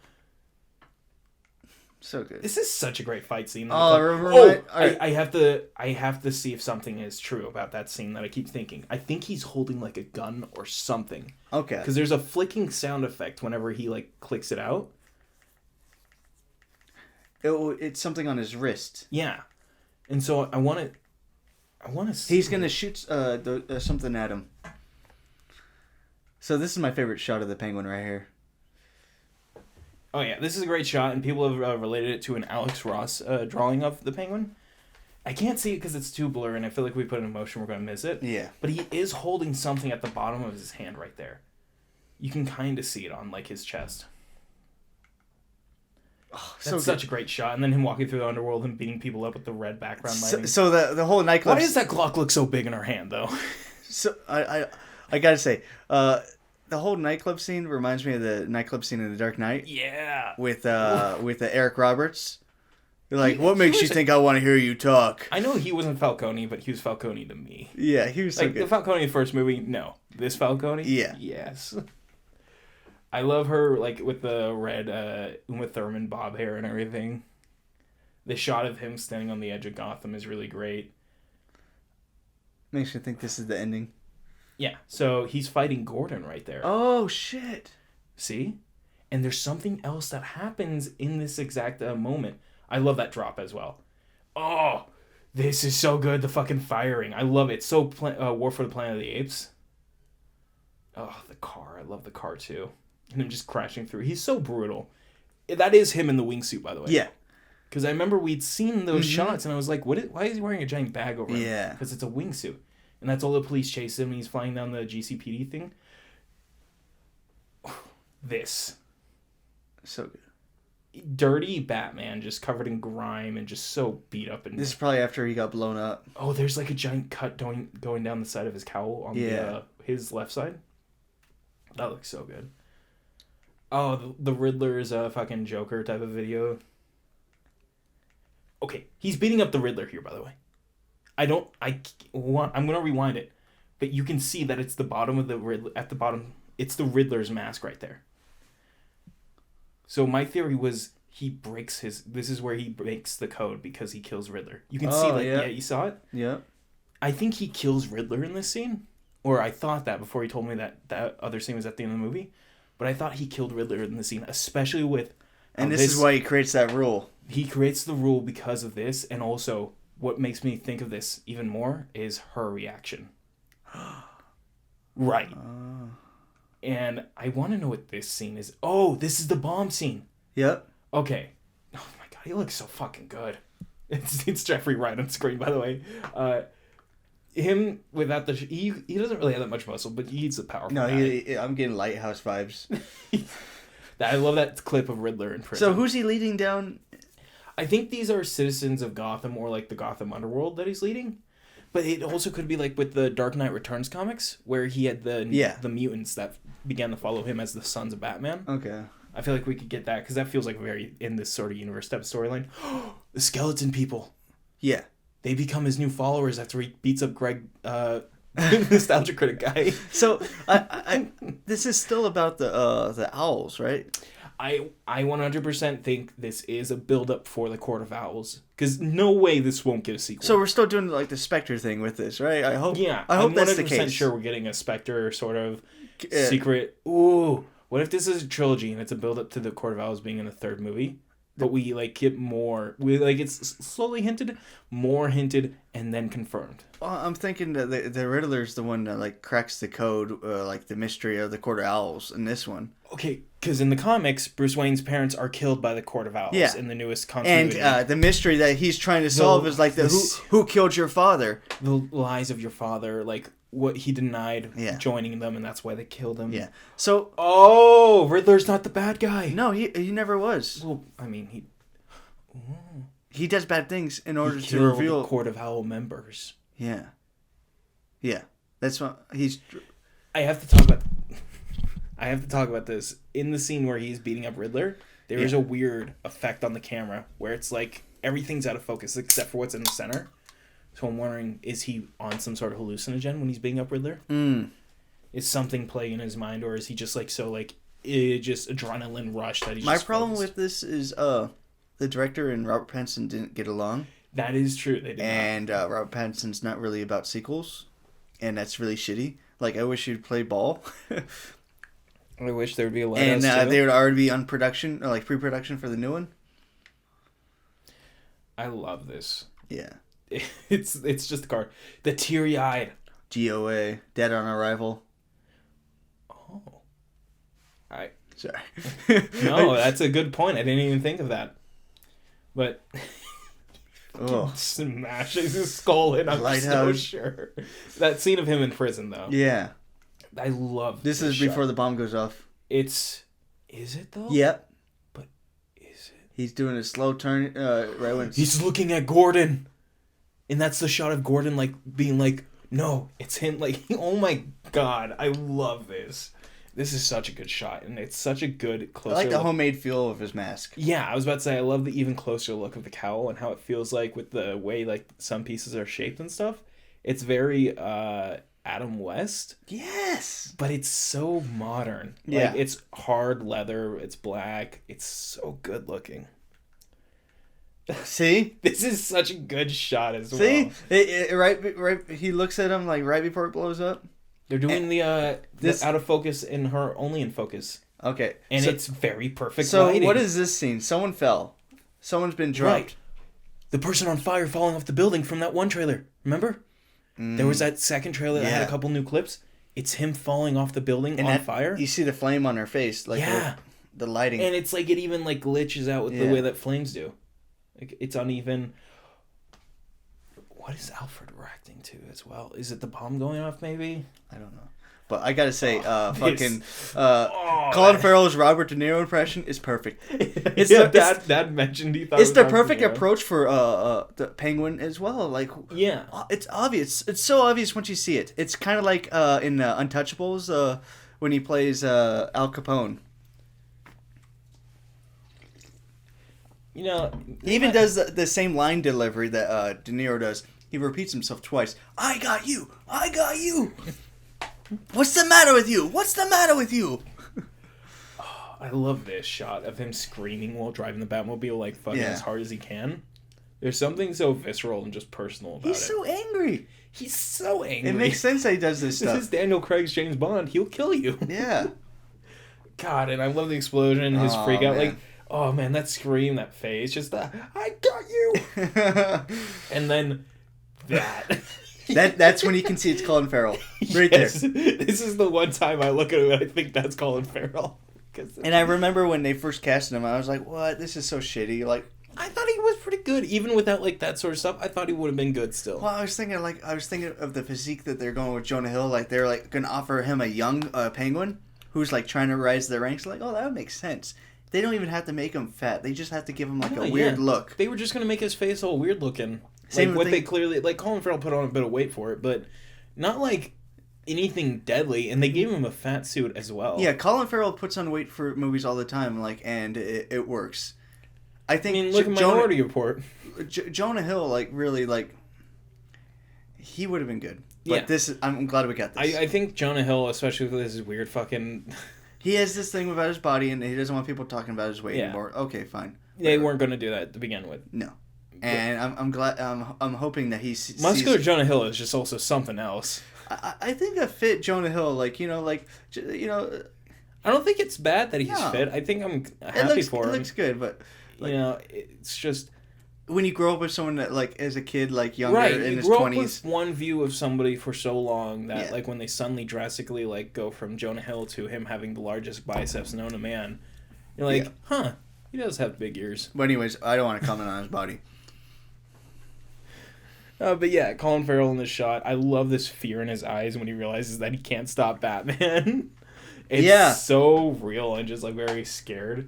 So good. This is such a great fight scene. I have to see if something is true about that scene that I keep thinking. I think he's holding like a gun or something. Okay. Because there's a flicking sound effect whenever he like clicks it out. It's something on his wrist. Yeah, and so I want to. He's gonna shoot something at him. So this is my favorite shot of the penguin right here. Oh yeah, this is a great shot, and people have related it to an Alex Ross drawing of the penguin. I can't see it because it's too blurry, and I feel like we put it in motion, we're gonna miss it. Yeah. But he is holding something at the bottom of his hand right there. You can kind of see it on like his chest. Oh, that's such a great shot, and then him walking through the underworld and beating people up with the red background lighting. So the whole nightclub. Why does that Glock look so big in her hand, though? So I gotta say, the whole nightclub scene reminds me of the nightclub scene in The Dark Knight. Yeah. With Eric Roberts. You're like, what makes you think I want to hear you talk? I know he wasn't Falcone, but he was Falcone to me. Yeah, he was so like good. The Falcone first movie. No, this Falcone. Yeah. Yes. I love her, like, with the red Uma Thurman bob hair and everything. The shot of him standing on the edge of Gotham is really great. Makes you think this is the ending. Yeah, so he's fighting Gordon right there. Oh, shit. See? And there's something else that happens in this exact moment. I love that drop as well. Oh, this is so good, the fucking firing. I love it. So, War for the Planet of the Apes. Oh, the car. I love the car, too. And him just crashing through. He's so brutal. That is him in the wingsuit, by the way. Yeah. Because I remember we'd seen those shots, and I was like, why is he wearing a giant bag over him? Yeah. Because it's a wingsuit. And that's all the police chase him, and he's flying down the GCPD thing. This. So good. Dirty Batman, just covered in grime and just so beat up. And this is probably after he got blown up. Oh, there's like a giant cut going down the side of his cowl on his left side. That looks so good. Oh, the Riddler's fucking Joker type of video. Okay, he's beating up the Riddler here, by the way. I'm gonna rewind it, but you can see that it's the bottom of the Riddler. At the bottom, it's the Riddler's mask right there. So my theory was this is where he breaks the code because he kills Riddler. You can see that. Yeah, you saw it? Yeah. I think he kills Riddler in this scene. Or I thought that before he told me that other scene was at the end of the movie. But I thought he killed Riddler in the scene, especially with... And this is why he creates that rule. He creates the rule because of this, and also what makes me think of this even more is her reaction. Right. And I want to know what this scene is. Oh, this is the bomb scene. Yep. Okay. Oh my god, he looks so fucking good. It's Jeffrey Wright on screen, by the way. Him without the... He doesn't really have that much muscle, but he's a powerful guy. I'm getting Lighthouse vibes. I love that clip of Riddler in prison. So who's he leading down? I think these are citizens of Gotham, or like the Gotham underworld that he's leading. But it also could be like with the Dark Knight Returns comics, where he had the mutants that began to follow him as the Sons of Batman. Okay. I feel like we could get that, because that feels like very in this sort of universe type of storyline. The skeleton people. Yeah. They become his new followers after he beats up Greg, Nostalgia Critic guy. So, I this is still about the owls, right? I 100% think this is a build-up for the Court of Owls. Because no way this won't get a sequel. So we're still doing like the Spectre thing with this, right? I hope I'm that's the case. sure we're getting a Spectre sort of secret. Ooh, what if this is a trilogy and it's a build-up to the Court of Owls being in the third movie? But we like get more. We like it's slowly hinted, more hinted, and then confirmed. Well, I'm thinking that the Riddler's the one that like cracks the code, like the mystery of the Court of Owls in this one. Okay, because in the comics, Bruce Wayne's parents are killed by the Court of Owls in the newest continuity. And the mystery that he's trying to solve is like who killed your father? The lies of your father, like what he denied joining them, and that's why they killed him. Yeah. So Riddler's not the bad guy. No, he never was. Well, I mean he does bad things in order to reveal the Court of Owl members. Yeah. Yeah. That's what he's. I have to talk about this. In the scene where he's beating up Riddler, there is a weird effect on the camera where it's like everything's out of focus except for what's in the center. So I'm wondering, is he on some sort of hallucinogen when he's being up Riddler? Is something playing in his mind, or is he just like so like just adrenaline rush that he's My just problem focused? with this is the director and Robert Pattinson didn't get along. That is true. They did and Robert Pattinson's not really about sequels, and that's really shitty. Like, I wish he'd play ball. I wish there would be a and they would already be on production, or like pre-production for the new one. I love this. Yeah. It's just the car. The teary-eyed. DOA, Dead on Arrival. Oh. Sorry. No, that's a good point. I didn't even think of that. But smashes his skull in, I'm so sure. That scene of him in prison, though. Yeah. I love this is shot. Before the bomb goes off. Is it though? Yep. But is it? He's doing a slow turn right when he's looking at Gordon. And that's the shot of Gordon like being like, no, it's him. Like, oh my god, I love this. This is such a good shot, and it's such a good closer. I like the look. homemade feel of his mask. Yeah, I was about to say I love the even closer look of the cowl and how it feels like with the way like some pieces are shaped and stuff. It's very Adam West. Yes. But it's so modern. Yeah. Like, it's hard leather, it's black, it's so good looking. See? This is such a good shot as well. See? Right, he looks at him like right before it blows up. They're doing the out of focus and her only in focus. Okay. And it's very perfect So lighting. what is this scene? Someone fell. Someone's been dropped. Right. The person on fire falling off the building from that one trailer. Remember? There was that second trailer that had a couple new clips. It's him falling off the building on fire. You see the flame on her face. Like the lighting. And it's like it even like glitches out with the way that flames do. Like, it's uneven. What is Alfred reacting to as well? Is it the bomb going off maybe? I don't know. But I gotta say, Colin Farrell's Robert De Niro impression is perfect. It's Dad mentioned he thought it's the perfect approach for the Penguin as well. Like, it's obvious. It's so obvious once you see it. It's kind of like in Untouchables when he plays Al Capone. You know, he even does the same line delivery that De Niro does. He repeats himself twice. I got you. I got you. What's the matter with you? What's the matter with you? Oh, I love this shot of him screaming while driving the Batmobile like fucking as hard as he can. There's something so visceral and just personal about it. He's so angry. He's so angry. It makes sense that he does this stuff. This is Daniel Craig's James Bond. He'll kill you. Yeah. God, and I love the explosion, his freak out. Like, oh man, that scream, that face, just that, I got you! And then that. That's when you can see it's Colin Farrell. Right there. This is the one time I look at him and I think that's Colin Farrell. And I remember when they first casted him, I was like, what? This is so shitty. Like, I thought he was pretty good. Even without like that sort of stuff, I thought he would have been good still. Well, I was thinking of the physique that they're going with Jonah Hill. Like, they're like going to offer him a young penguin who's like trying to rise the ranks. Like, oh, that would make sense. They don't even have to make him fat. They just have to give him like a weird look. They were just going to make his face all weird looking. Like what they clearly... Like Colin Farrell put on a bit of weight for it, but not like anything deadly. And they gave him a fat suit as well. Yeah, Colin Farrell puts on weight for movies all the time, like, and it works. I think... look at Minority Report. Jonah Hill, like, really, like... He would have been good. But I'm glad we got this. I think Jonah Hill, especially with this weird fucking... He has this thing about his body, and he doesn't want people talking about his weight anymore. Okay, fine. They weren't going to do that to begin with. No, and I'm glad. I'm hoping that he muscular Jonah Hill is just also something else. I think a fit Jonah Hill, I don't think it's bad that he's fit. I think I'm happy for him. It looks good, but it's just. When you grow up with someone that, like, as a kid, like, younger in his 20s... Right, you grow up with one view of somebody for so long that, like, when they suddenly drastically, like, go from Jonah Hill to him having the largest biceps known to man, you're like, he does have big ears. But anyways, I don't want to comment on his body. But yeah, Colin Farrell in this shot, I love this fear in his eyes when he realizes that he can't stop Batman. It's so real and just, like, very scared.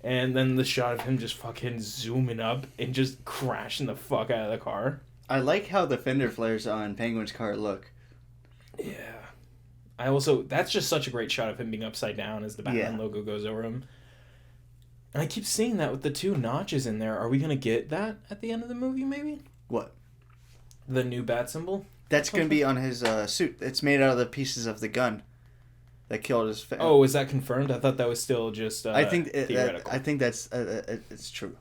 And then the shot of him just fucking zooming up and just crashing the fuck out of the car. I like how the fender flares on Penguin's car look. Yeah. That's just such a great shot of him being upside down as the Batman logo goes over him. And I keep seeing that with the two notches in there. Are we going to get that at the end of the movie, maybe? What? The new bat symbol? That's going to be on his suit. It's made out of the pieces of the gun that killed his family. Oh, is that confirmed? I thought that was still just theoretical. I think that's it's true.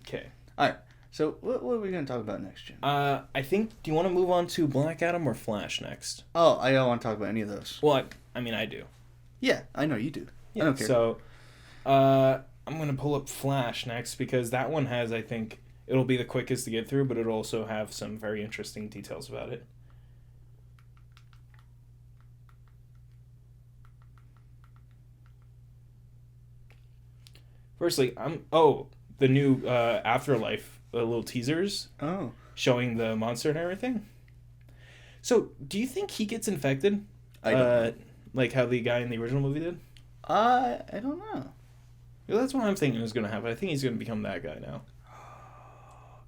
Okay. All right. So what are we going to talk about next, Jim? I think. Do you want to move on to Black Adam or Flash next? Oh, I don't want to talk about any of those. Well, I mean, I do. Yeah, I know you do. Yeah, I don't care. So, I'm going to pull up Flash next because that one has, I think, it'll be the quickest to get through, but it'll also have some very interesting details about it. Firstly, the new Afterlife little teasers. Oh. Showing the monster and everything. So, do you think he gets infected? I don't know. Like how the guy in the original movie did? I don't know. Well, that's what I'm thinking is going to happen. I think he's going to become that guy now.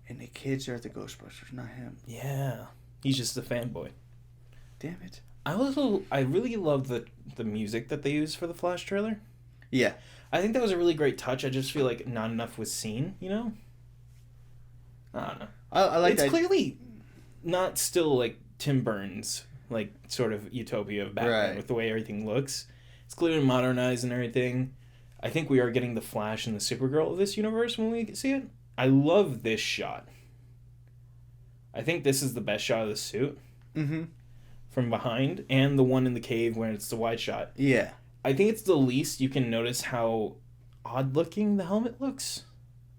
And the kids are the Ghostbusters, not him. Yeah. He's just a fanboy. Damn it. I really love the music that they used for the Flash trailer. Yeah. I think that was a really great touch. I just feel like not enough was seen, you know? I don't know. I like it's that. Clearly not still like Tim Burton's like sort of utopia of Batman with the way everything looks. It's clearly modernized and everything. I think we are getting the Flash and the Supergirl of this universe when we see it. I love this shot. I think this is the best shot of the suit. Mm-hmm. From behind, and the one in the cave when it's the wide shot. Yeah. I think it's the least you can notice how odd looking the helmet looks.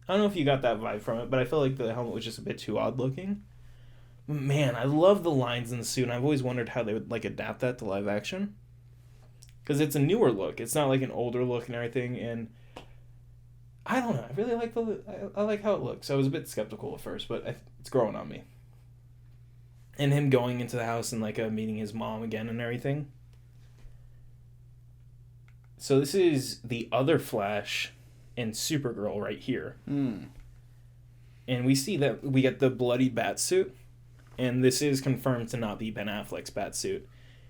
I don't know if you got that vibe from it, but I feel like the helmet was just a bit too odd looking. Man, I love the lines in the suit, and I've always wondered how they would like adapt that to live action. Because it's a newer look. It's not like an older look and everything, and I don't know. I really like I like how it looks. I was a bit skeptical at first, but it's growing on me. And him going into the house and like meeting his mom again and everything. So this is the other Flash and Supergirl right here. Mm. And we see that we get the bloody bat suit. And this is confirmed to not be Ben Affleck's bat suit.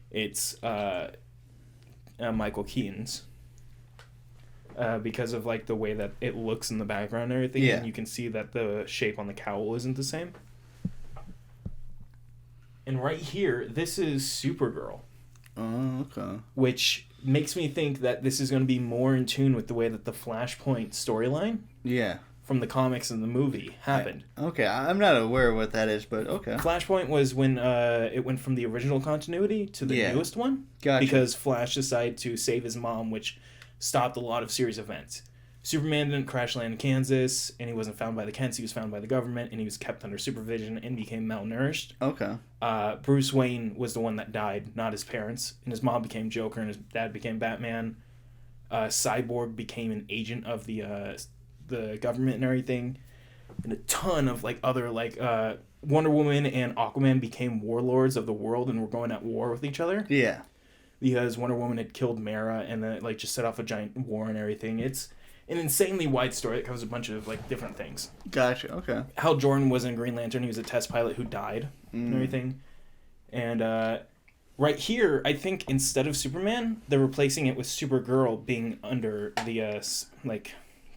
It's Michael Keaton's. Because of like the way that it looks in the background and everything. Yeah. And you can see that the shape on the cowl isn't the same. And right here, this is Supergirl. Oh, okay. Which makes me think that this is going to be more in tune with the way that the Flashpoint storyline from the comics and the movie happened. Okay, I'm not aware of what that is, but okay. Flashpoint was when it went from the original continuity to the newest one. Gotcha. Because Flash decided to save his mom, which stopped a lot of series events. Superman didn't crash land in Kansas, and he wasn't found by the Kents. He was found by the government, and he was kept under supervision and became malnourished. Okay. Bruce Wayne was the one that died, not his parents. And his mom became Joker, and his dad became Batman. Cyborg became an agent of the government and everything. And a ton of like other Wonder Woman and Aquaman became warlords of the world and were going at war with each other. Yeah. Because Wonder Woman had killed Mara, and then it just set off a giant war and everything. It's an insanely wide story that covers a bunch of different things. Gotcha. Okay. Hal Jordan was in Green Lantern. He was a test pilot who died and everything. And right here, I think instead of Superman, they're replacing it with Supergirl being under the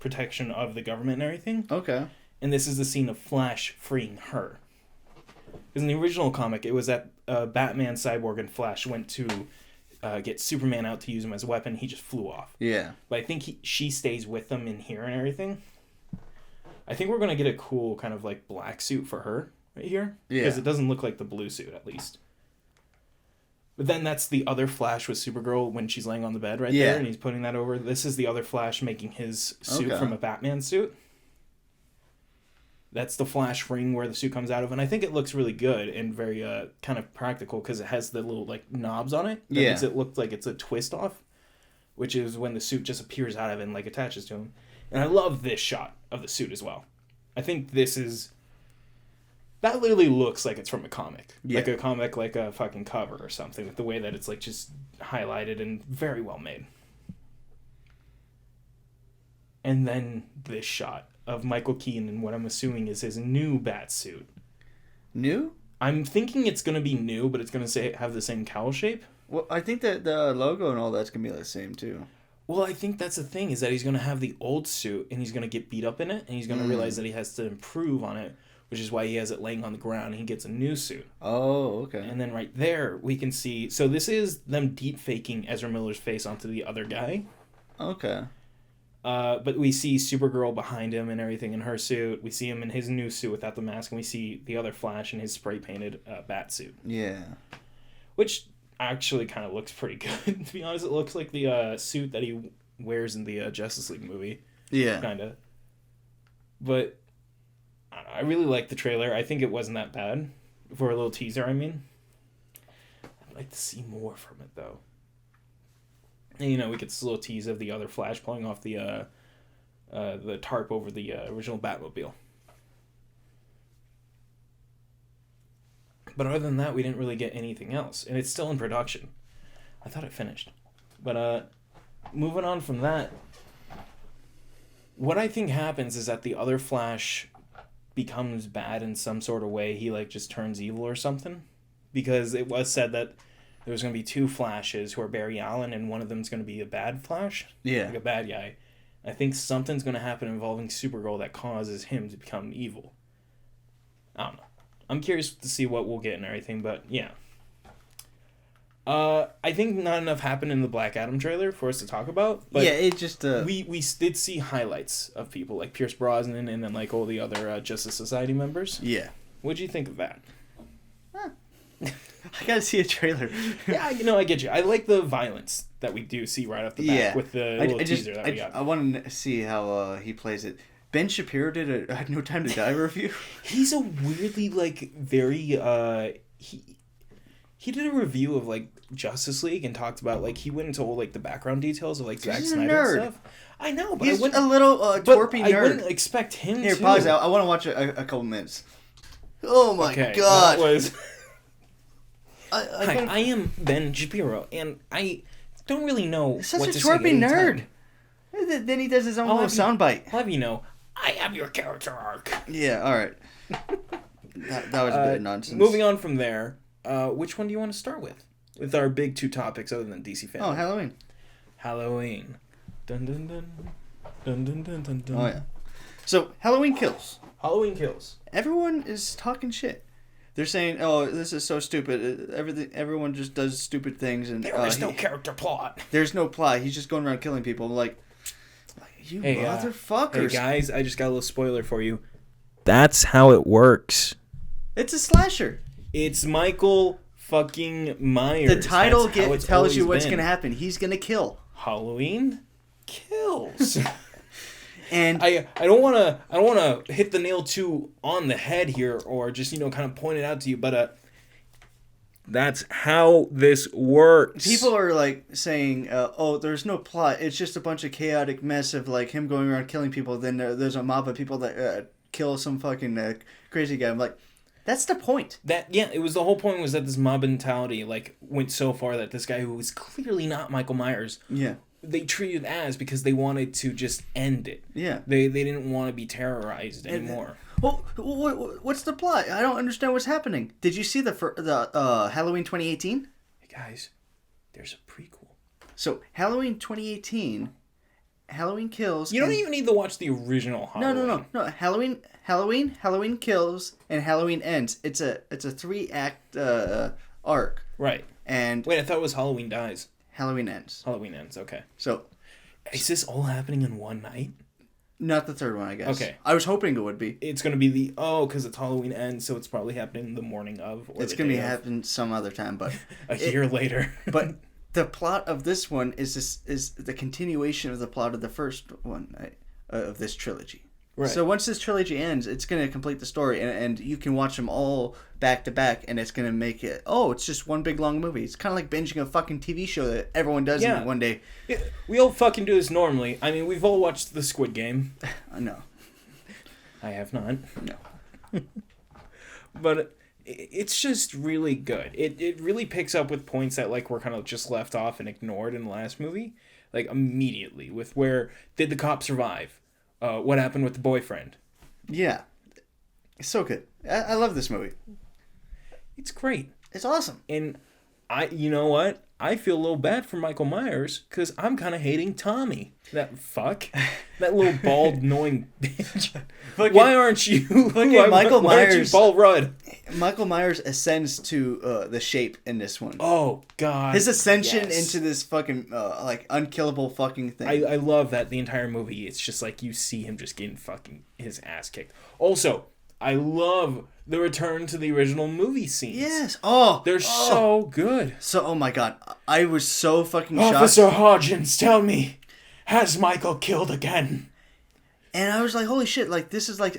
protection of the government and everything. Okay. And this is the scene of Flash freeing her. Because in the original comic, it was that Batman, Cyborg, and Flash went to get Superman out to use him as a weapon. He just flew off. Yeah. But I think she stays with them in here and everything. I think we're going to get a cool kind of black suit for her right here. Yeah. Because it doesn't look like the blue suit, at least. But then that's the other Flash with Supergirl when she's laying on the bed right there, and he's putting that over. This is the other Flash making his suit from a Batman suit. That's the Flash ring where the suit comes out of, and I think it looks really good and very kind of practical because it has the little knobs on it that makes it look like it's a twist off, which is when the suit just appears out of it and attaches to him. And I love this shot of the suit as well. I think that literally looks like it's from a comic, like a comic, like a fucking cover or something, with the way that it's just highlighted and very well made. And then this shot of Michael Keaton in what I'm assuming is his new bat suit. New? I'm thinking it's going to be new, but it's going to have the same cowl shape. Well, I think that the logo and all that's going to be the same, too. Well, I think that's the thing, is that he's going to have the old suit, and he's going to get beat up in it, and he's going to realize that he has to improve on it, which is why he has it laying on the ground, and he gets a new suit. Oh, okay. And then right there, we can see... So this is them deep faking Ezra Miller's face onto the other guy. Okay. But we see Supergirl behind him and everything in her suit. We see him in his new suit without the mask, and we see the other Flash in his spray-painted bat suit. Yeah. Which actually kind of looks pretty good, to be honest. It looks like the suit that he wears in the Justice League movie. Yeah. Kind of. But I really like the trailer. I think it wasn't that bad. For a little teaser, I mean. I'd like to see more from it, though. And, you know, we get this little tease of the other Flash pulling off the tarp over the original Batmobile. But other than that, we didn't really get anything else. And it's still in production. I thought it finished. But moving on from that, what I think happens is that the other Flash becomes bad in some sort of way. He, like, just turns evil or something. Because it was said that there's going to be two Flashes who are Barry Allen, and one of them's going to be a bad Flash. Yeah. Like a bad guy. I think something's going to happen involving Supergirl that causes him to become evil. I don't know. I'm curious to see what we'll get and everything, but yeah. I think not enough happened in the Black Adam trailer for us to talk about. But yeah, it just... We did see highlights of people, like Pierce Brosnan and then like all the other Justice Society members. Yeah. What'd you think of that? I gotta see a trailer. Yeah, you know, I get you. I like the violence that we do see right off the bat with the little teaser that we got. I want to see how he plays it. Ben Shapiro did a No Time to Die review. He's a weirdly, like, very, he did a review of, like, Justice League and talked about, like, he went into all, like, the background details of, like, Zack Snyder and stuff. I know, but he's a little twerpy nerd. I wouldn't expect him to. Here, pause out. I want to watch a couple minutes. Oh my god. That was... Hi, I am Ben Shapiro, and I don't really know such what a to twerpy say nerd. Then he does his own little soundbite. I'll have you know, I have your character arc. Yeah, all right. that was a bit of nonsense. Moving on from there, which one do you want to start with? With our big two topics other than DC fandom. Oh, Halloween. Halloween. Dun dun dun. Dun dun dun dun dun. Oh, yeah. So, Halloween Kills. Halloween Kills. Everyone is talking shit. They're saying, "Oh, this is so stupid. Everyone just does stupid things." And there is no character plot. There's no plot. He's just going around killing people. I'm like, you motherfuckers. Hey guys, I just got a little spoiler for you. That's how it works. It's a slasher. It's Michael fucking Myers. The title tells you what's gonna happen. He's gonna kill. Halloween Kills. And I don't want to hit the nail too on the head here, or just, you know, kind of point it out to you, but that's how this works. People are like saying, "Oh, there's no plot. It's just a bunch of chaotic mess of like him going around killing people. Then there's a mob of people that kill some fucking crazy guy." I'm like, that's the point. It was the whole point was that this mob mentality like went so far that this guy who was clearly not Michael Myers. Yeah. They treated as because they wanted to just end it. Yeah. They didn't want to be terrorized anymore. Well, what's the plot? I don't understand what's happening. Did you see the Halloween 2018? Hey guys, there's a prequel. So Halloween 2018, Halloween Kills. You don't even need to watch the original Halloween. No. Halloween Kills, and Halloween Ends. It's a 3-act arc. Right. And wait, I thought it was Halloween Dies. Halloween Ends. Halloween Ends, okay. So, is this all happening in one night? Not the third one, I guess. Okay. I was hoping it would be. It's going to be because it's Halloween Ends, so it's probably happening the morning of. Or it's going to be happening some other time, but a year later. But the plot of this one is the continuation of the plot of the first one of this trilogy. Right. So once this trilogy ends, it's going to complete the story, and you can watch them all back to back, and it's going to make it, it's just one big long movie. It's kind of like binging a fucking TV show that everyone does in one day. Yeah, we all fucking do this normally. I mean, we've all watched The Squid Game. No. I have not. No. But it's just really good. It really picks up with points that like were kind of just left off and ignored in the last movie. Like immediately with where did the cop survive? What happened with the boyfriend? Yeah. It's so good. I love this movie. It's great. It's awesome. And You know what? I feel a little bad for Michael Myers because I'm kind of hating Tommy. That fuck. That little bald, annoying bitch. Why aren't you? Michael why aren't you Myers. Paul Rudd? Michael Myers ascends to the Shape in this one. Oh, God. His ascension into this fucking, unkillable fucking thing. I love that the entire movie, it's just like you see him just getting fucking his ass kicked. Also, I love the return to the original movie scenes. Yes. They're so good. So, oh my God. I was so fucking shocked. Officer Hodgins, tell me, has Michael killed again? And I was like, holy shit, like, this is like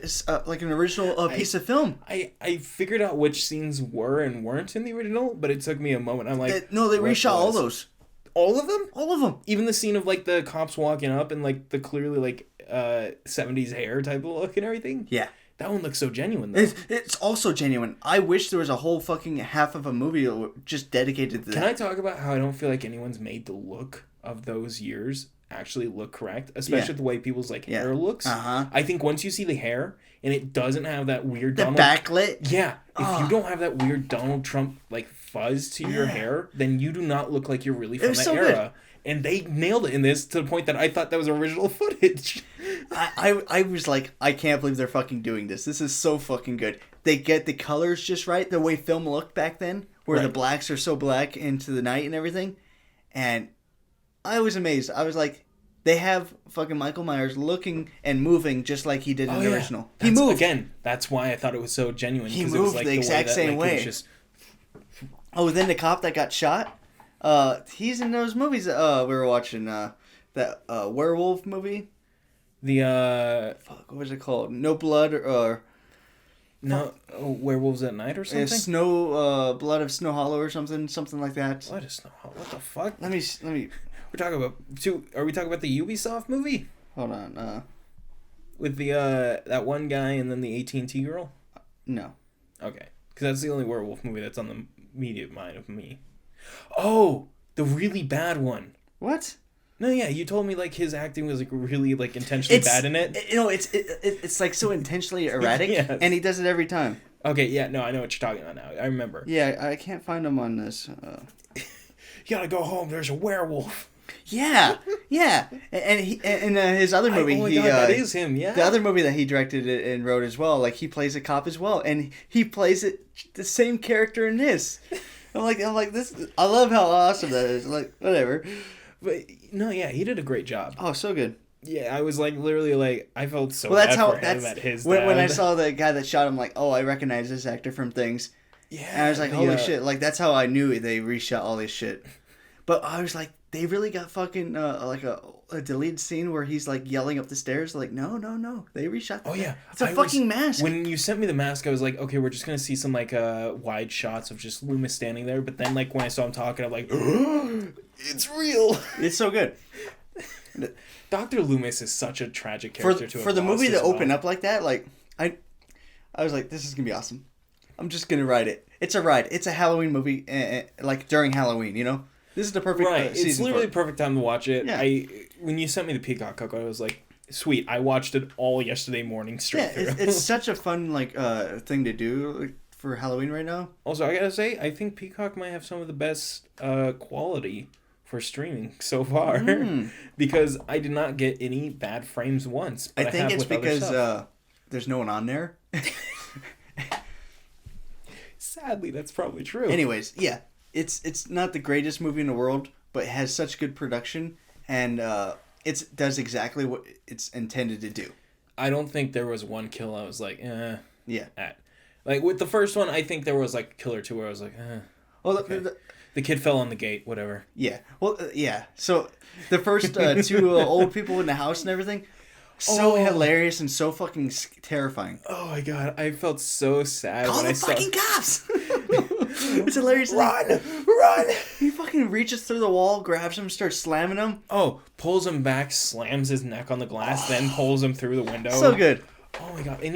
an original piece of film. I figured out which scenes were and weren't in the original, but it took me a moment. I'm like... No, they reshot all those. All of them? All of them. Even the scene of, like, the cops walking up and, like, the clearly, like, 70s hair type of look and everything? Yeah. That one looks so genuine, though. It's also genuine. I wish there was a whole fucking half of a movie just dedicated to that. Can I talk about how I don't feel like anyone's made the look of those years actually look correct? Especially the way people's, like, hair looks. Uh-huh. I think once you see the hair, and it doesn't have that weird... backlit? Yeah. If you don't have that weird Donald Trump, like, fuzz to your hair, then you do not look like you're really from that era. Good. And they nailed it in this to the point that I thought that was original footage. I was like, I can't believe they're fucking doing this. This is so fucking good. They get the colors just right, the way film looked back then, where the blacks are so black into the night and everything. And I was amazed. I was like, they have fucking Michael Myers looking and moving just like he did in the original. He moved. Again, that's why I thought it was so genuine. He moved it was like the exact same way. Then the cop that got shot, he's in those movies we were watching. That werewolf movie. What was it called? No Blood or... No, Werewolves at Night or something? Blood of Snow Hollow or something like that. Blood of Snow Hollow? What the fuck? Let me... We're talking about... Are we talking about the Ubisoft movie? Hold on. With the, that one guy and then the AT&T girl? No. Okay. Because that's the only werewolf movie that's on the immediate mind of me. Oh! The really bad one. What? No, yeah, you told me, like, his acting was, like, really, like, intentionally bad in it. It's like, so intentionally erratic, yes. And he does it every time. Okay, yeah, no, I know what you're talking about now. I remember. Yeah, I can't find him on this. You gotta go home, there's a werewolf. Yeah, yeah. And his other movie, that is him, yeah. The other movie that he directed and wrote as well, like, he plays a cop as well, and he plays the same character in this. I'm like this. I love how awesome that is. Like, whatever. But no, yeah, he did a great job. Oh, so good. Yeah, I was like literally like I felt so bad for him at his dad. When I saw the guy that shot him, like, oh, I recognize this actor from things. Yeah. And I was like, holy shit! Like, that's how I knew they reshot all this shit. But I was like, they really got fucking like a deleted scene where he's like yelling up the stairs. Like, no, they reshot. Oh yeah, it's a fucking mask. When you sent me the mask, I was like, okay, we're just gonna see some like wide shots of just Loomis standing there. But then like when I saw him talking, I'm like, it's real. It's so good. Dr. Loomis is such a tragic character for the movie to open up like that. Like I was like, this is gonna be awesome. I'm just gonna ride it. It's a ride. It's a Halloween movie, like during Halloween, you know. This is the perfect season. It's literally the perfect time to watch it. Yeah. When you sent me the Peacock Cook, I was like, sweet. I watched it all yesterday morning straight through. It's such a fun thing to do for Halloween right now. Also, I gotta say, I think Peacock might have some of the best quality for streaming so far because I did not get any bad frames once. But I think it's because there's no one on there. Sadly, that's probably true. Anyways, yeah. It's not the greatest movie in the world, but it has such good production, and it does exactly what it's intended to do. I don't think there was one kill I was like, Yeah. Like, with the first one, I think there was, like, a kill or two where I was like, Well, okay. The kid fell on the gate, whatever. Yeah. Well, yeah. So, the first two old people in the house and everything, so hilarious and so fucking terrifying. Oh, my God. I felt so sad when I saw... Call the fucking cops! It's hilarious. Run! He fucking reaches through the wall, grabs him, starts slamming him. Oh, pulls him back, slams his neck on the glass, then pulls him through the window. So good. Oh my God. And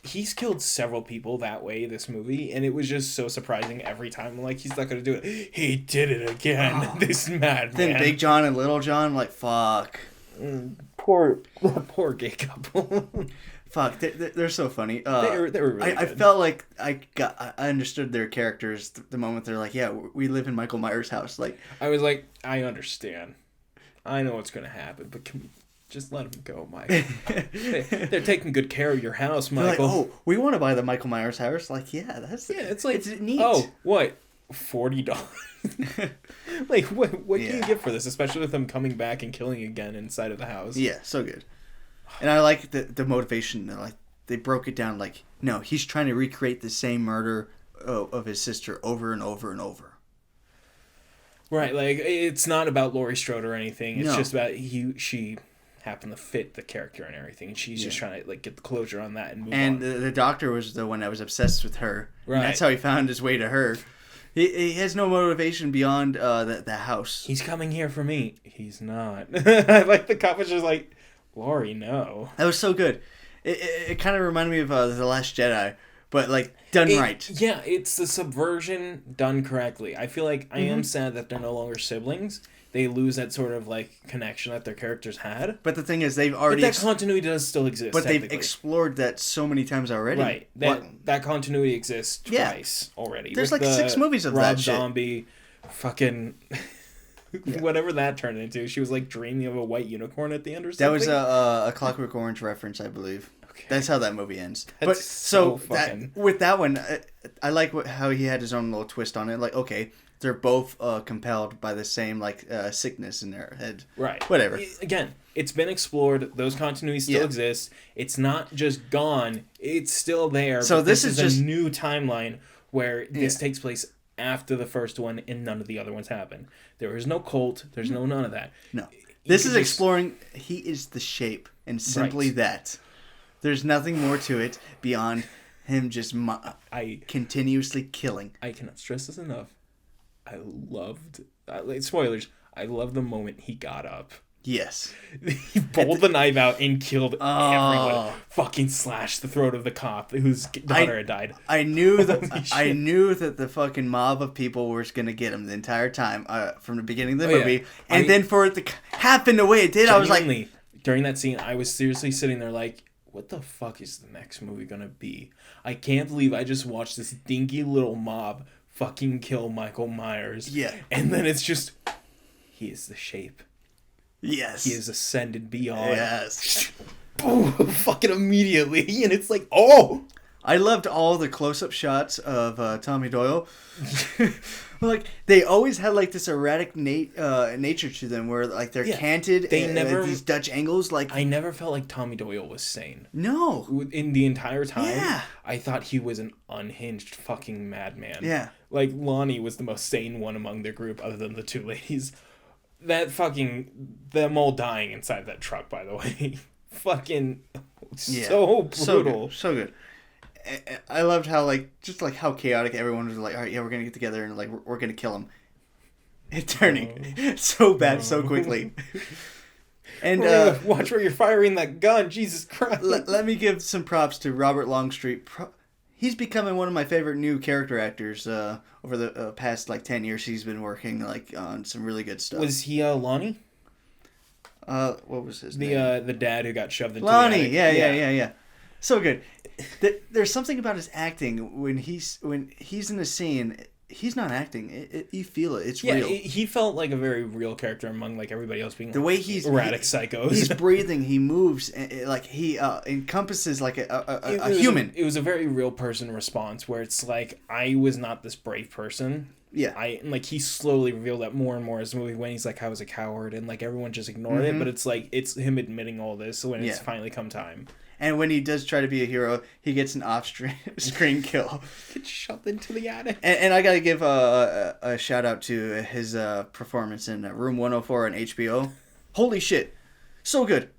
he's killed several people that way, this movie, and it was just so surprising every time. I'm like, he's not gonna do it. He did it again. This madman. Then Big John and Little John, I'm like, fuck. Poor gay couple. Fuck, they're so funny. They were really I good. felt like I understood their characters the moment they're like, yeah, we live in Michael Myers' house. Like, I was like, I understand. I know what's going to happen, but can we just let them go, Michael? They're taking good care of your house, Michael. like, oh, we want to buy the Michael Myers house. Like, yeah, it's like, it's neat. Oh, what? $40? Like, what can you get for this? Especially with them coming back and killing again inside of the house. Yeah, so good. And I like the motivation. Like, they broke it down. Like, no, he's trying to recreate the same murder of his sister over and over and over. Right, like, it's not about Laurie Strode or anything. It's No. just about she happened to fit the character and everything. And she's just trying to, like, get the closure on that and move on. And the doctor was the one that was obsessed with her. Right. And that's how he found his way to her. He has no motivation beyond the house. He's coming here for me. He's not. I like the cop was just like, Laurie, no. That was so good. It kind of reminded me of The Last Jedi, but like done right. Yeah, it's the subversion done correctly. I feel like I am sad that they're no longer siblings. They lose that sort of like connection that their characters had. But the thing is, they've already. But that continuity does still exist. But they've explored that so many times already. Right. That continuity exists twice already. There's With like 6 movies of Rob that shit. Zombie, fucking. Whatever that turned into. She was like dreaming of a white unicorn at the end or something. That was a Clockwork Orange reference, I believe. Okay. That's how that movie ends. That's but so fucking... with that one, I like how he had his own little twist on it. Like, okay, they're both compelled by the same like sickness in their head. Right. Whatever. Again, it's been explored. Those continuities still exist. It's not just gone. It's still there. So but this is just a new timeline where this takes place after the first one and none of the other ones happen. There is no cult. There's none of that. No. This is exploring. He is the shape, and simply that. There's nothing more to it beyond him just continuously killing. I cannot stress this enough. I loved... spoilers. I love the moment he got up. Yes. He pulled the knife out and killed everyone. Fucking slashed the throat of the cop whose daughter had died. I knew that the fucking mob of people were going to get him the entire time from the beginning of the movie. Yeah. And then for it to happen the way it did, I was like... During that scene, I was seriously sitting there like, what the fuck is the next movie going to be? I can't believe I just watched this dinky little mob fucking kill Michael Myers. Yeah. And then it's just... He is the shape. Yes. He is ascended beyond. Yes. Boom, fucking immediately. And it's like, oh! I loved all the close-up shots of Tommy Doyle. Like, they always had, like, this erratic nature to them where, like, they're canted. They never... these Dutch angles, like... I never felt like Tommy Doyle was sane. No. In the entire time, I thought he was an unhinged fucking madman. Yeah. Like, Lonnie was the most sane one among their group other than the two ladies. That fucking... Them all dying inside that truck, by the way. Fucking... So brutal. So good. I loved how, like, just, like, how chaotic everyone was like, all right, yeah, we're going to get together and, like, we're going to kill him. It turning so bad so quickly. And watch where you're firing that gun, Jesus Christ. Let me give some props to Robert Longstreet. He's becoming one of my favorite new character actors over the past, like, 10 years. He's been working, like, on some really good stuff. Was he Lonnie? What was his name? The dad who got shoved into Lonnie, the attic. Yeah. So good. There's something about his acting when he's in a scene. He's not acting. You feel it. It's real. He felt like a very real character among like everybody else being the way he's erratic psychos. He's breathing. He moves. Like he encompasses like a human. It was a very real person response where it's like I was not this brave person. Yeah. He slowly revealed that more and more as the movie when he's like I was a coward and like everyone just ignored it, but it's like it's him admitting all this when it's finally come time. And when he does try to be a hero, he gets an off-screen kill. Gets shoved into the attic. And I gotta give a shout out to his performance in Room 104 on HBO. Holy shit, so good.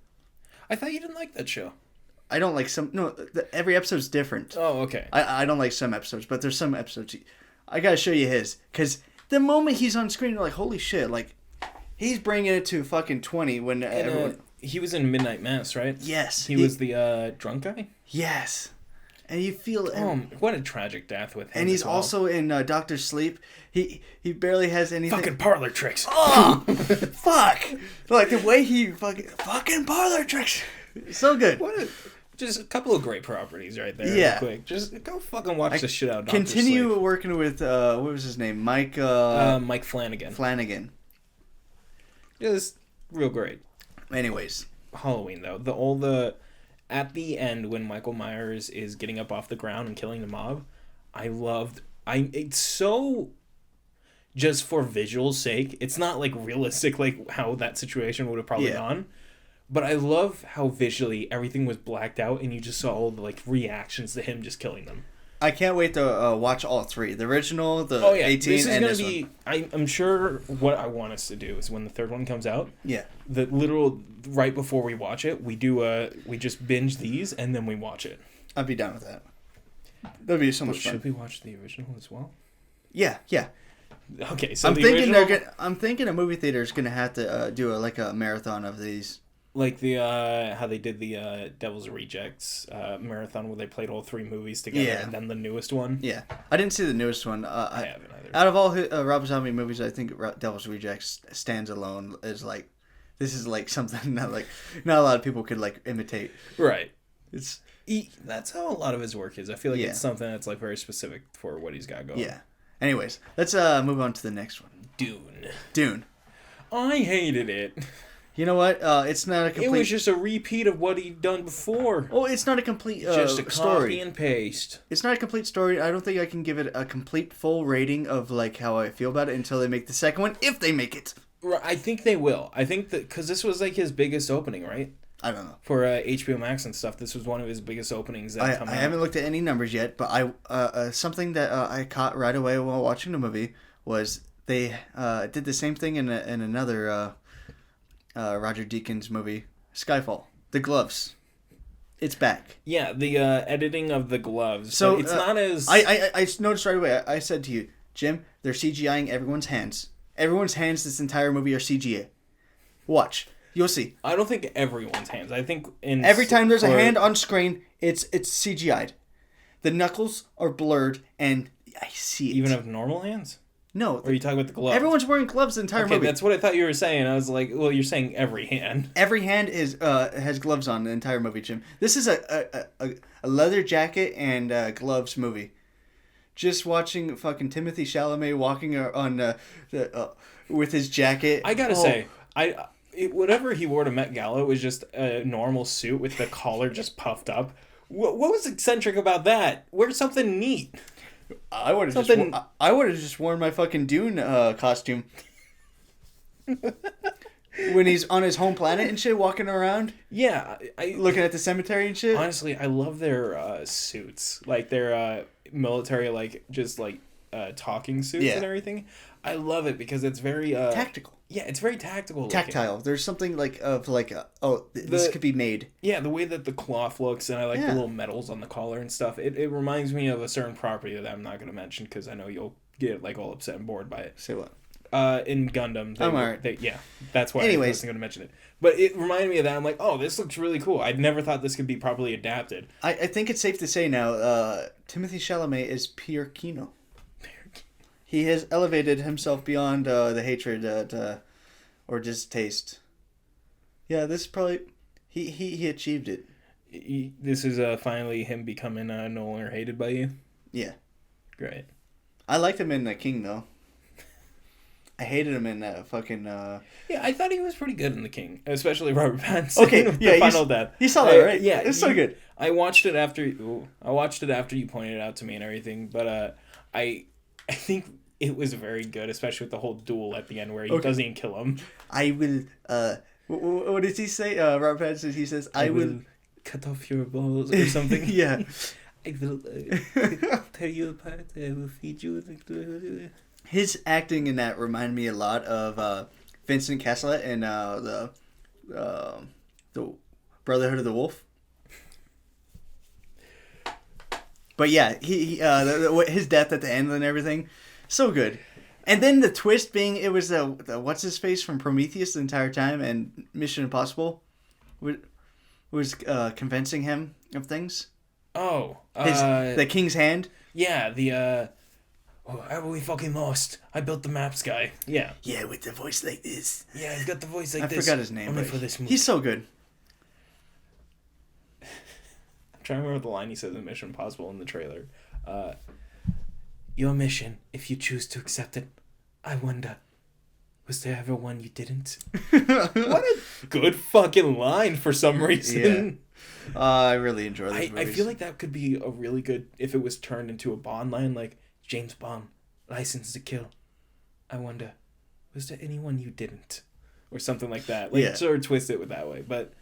I thought you didn't like that show. I don't like some. No, every episode's different. Oh, okay. I don't like some episodes, but there's some episodes. I gotta show you his, because the moment he's on screen, you're like, holy shit, like he's bringing it to fucking 20 when everyone. He was in Midnight Mass, right? Yes. He was the drunk guy? Yes. And you feel... what a tragic death with him. And he's also in Dr. Sleep. He barely has anything... Fucking parlor tricks. Oh! Fuck! Like, the way he fucking parlor tricks. So good. Just a couple of great properties right there. Yeah. Real quick. Just go fucking watch the shit out of Dr. Continue Slave. working with, what was his name? Mike Flanagan. Flanagan. Just real great. Anyways. Halloween, though. At the end, when Michael Myers is getting up off the ground and killing the mob, it's so... Just for visual sake. It's not, like, realistic, like, how that situation would have probably gone. But I love how visually everything was blacked out and you just saw all the, like, reactions to him just killing them. I can't wait to watch all three. The original, the 18, this is and gonna this be, one. I'm sure what I want us to do is when the third one comes out, Yeah. the right before we watch it, we just binge these and then we watch it. I'd be down with that. That'd be so much fun. Should we watch the original as well? Yeah. Okay, so I'm thinking a movie theater is gonna have to do a marathon of these. Like the how they did the Devil's Rejects marathon where they played all three movies together and then the newest one. Yeah, I didn't see the newest one. I haven't either. Out of all Rob Zombie movies, I think Devil's Rejects stands alone as like this is like something that like not a lot of people could like imitate. Right. That's how a lot of his work is. I feel like it's something that's like very specific for what he's got going. Yeah. Anyways, let's move on to the next one. Dune. I hated it. You know what? It's not a complete... It was just a repeat of what he'd done before. Oh, it's not a complete just a story. Copy and paste. It's not a complete story. I don't think I can give it a complete full rating of like how I feel about it until they make the second one, if they make it. I think they will. I think that because this was like his biggest opening, right? I don't know. For HBO Max and stuff, this was one of his biggest openings that come out. I haven't looked at any numbers yet, but something that I caught right away while watching the movie was they did the same thing in another Roger Deakins movie, Skyfall. The gloves. It's back. Yeah, the editing of the gloves. So it's not as... I noticed right away. I said to you, Jim, they're CGIing everyone's hands. Everyone's hands this entire movie are CGI. Watch. You'll see. I don't think everyone's hands. I think every time there's a hand on screen, it's CGI'd. The knuckles are blurred, and I see it. Even of normal hands? No. Or are you talking about the gloves? Everyone's wearing gloves the entire movie. Okay, that's what I thought you were saying. I was like, well, you're saying every hand. Every hand has gloves on the entire movie, Jim. This is a leather jacket and gloves movie. Just watching fucking Timothée Chalamet walking on with his jacket. I gotta say, whatever he wore to Met Gala was just a normal suit with the collar just puffed up. What was eccentric about that? Wear something neat. I would have just worn my fucking Dune costume. When he's on his home planet and shit, walking around. Yeah. Looking at the cemetery and shit. Honestly, I love their suits. Like their military, like, just like talking suits and everything. I love it because it's very... tactical. Yeah, it's very tactical. Tactile. Looking. There's something like this could be made. Yeah, the way that the cloth looks, and I like the little medals on the collar and stuff. It reminds me of a certain property that I'm not going to mention because I know you'll get like all upset and bored by it. Say what? In Gundam. I'm alright. That's why I wasn't going to mention it. But it reminded me of that. I'm like, oh, this looks really cool. I'd never thought this could be properly adapted. I think it's safe to say now, Timothée Chalamet is Pierre Kino. He has elevated himself beyond the hatred or distaste. Yeah, this is probably... He achieved it. This is finally him becoming no longer hated by you? Yeah. Great. I liked him in The King, though. I hated him in fucking... Yeah, I thought he was pretty good in The King. Especially Robert Pattinson. Okay, yeah, Final Death. You saw that, right? Yeah. It's so good. I watched it after you pointed it out to me and everything, but I think it was very good, especially with the whole duel at the end where he doesn't even kill him. I will... what does he say? Robert Pattinson, he says, I will... cut off your balls or something. Yeah. I will tear you apart. I will feed you. His acting in that reminded me a lot of Vincent Cassel in the Brotherhood of the Wolf. But yeah, he his death at the end and everything, so good. And then the twist being it was the what's his face from Prometheus the entire time and Mission Impossible was convincing him of things. Oh, the King's Hand. Yeah, how are we fucking lost? I built the maps guy. Yeah. Yeah, with the voice like this. Yeah, he's got the voice like this. I forgot his name. Only for this movie. He's so good. trying to remember the line he says in Mission Impossible in the trailer. Your mission, if you choose to accept it, I wonder, was there ever one you didn't? What a good fucking line for some reason. Yeah. I really enjoy those movies. I feel like that could be a really good, if it was turned into a Bond line, like, James Bond, License to Kill. I wonder, was there anyone you didn't? Or something like that. Like, sort of twist it with that way. But,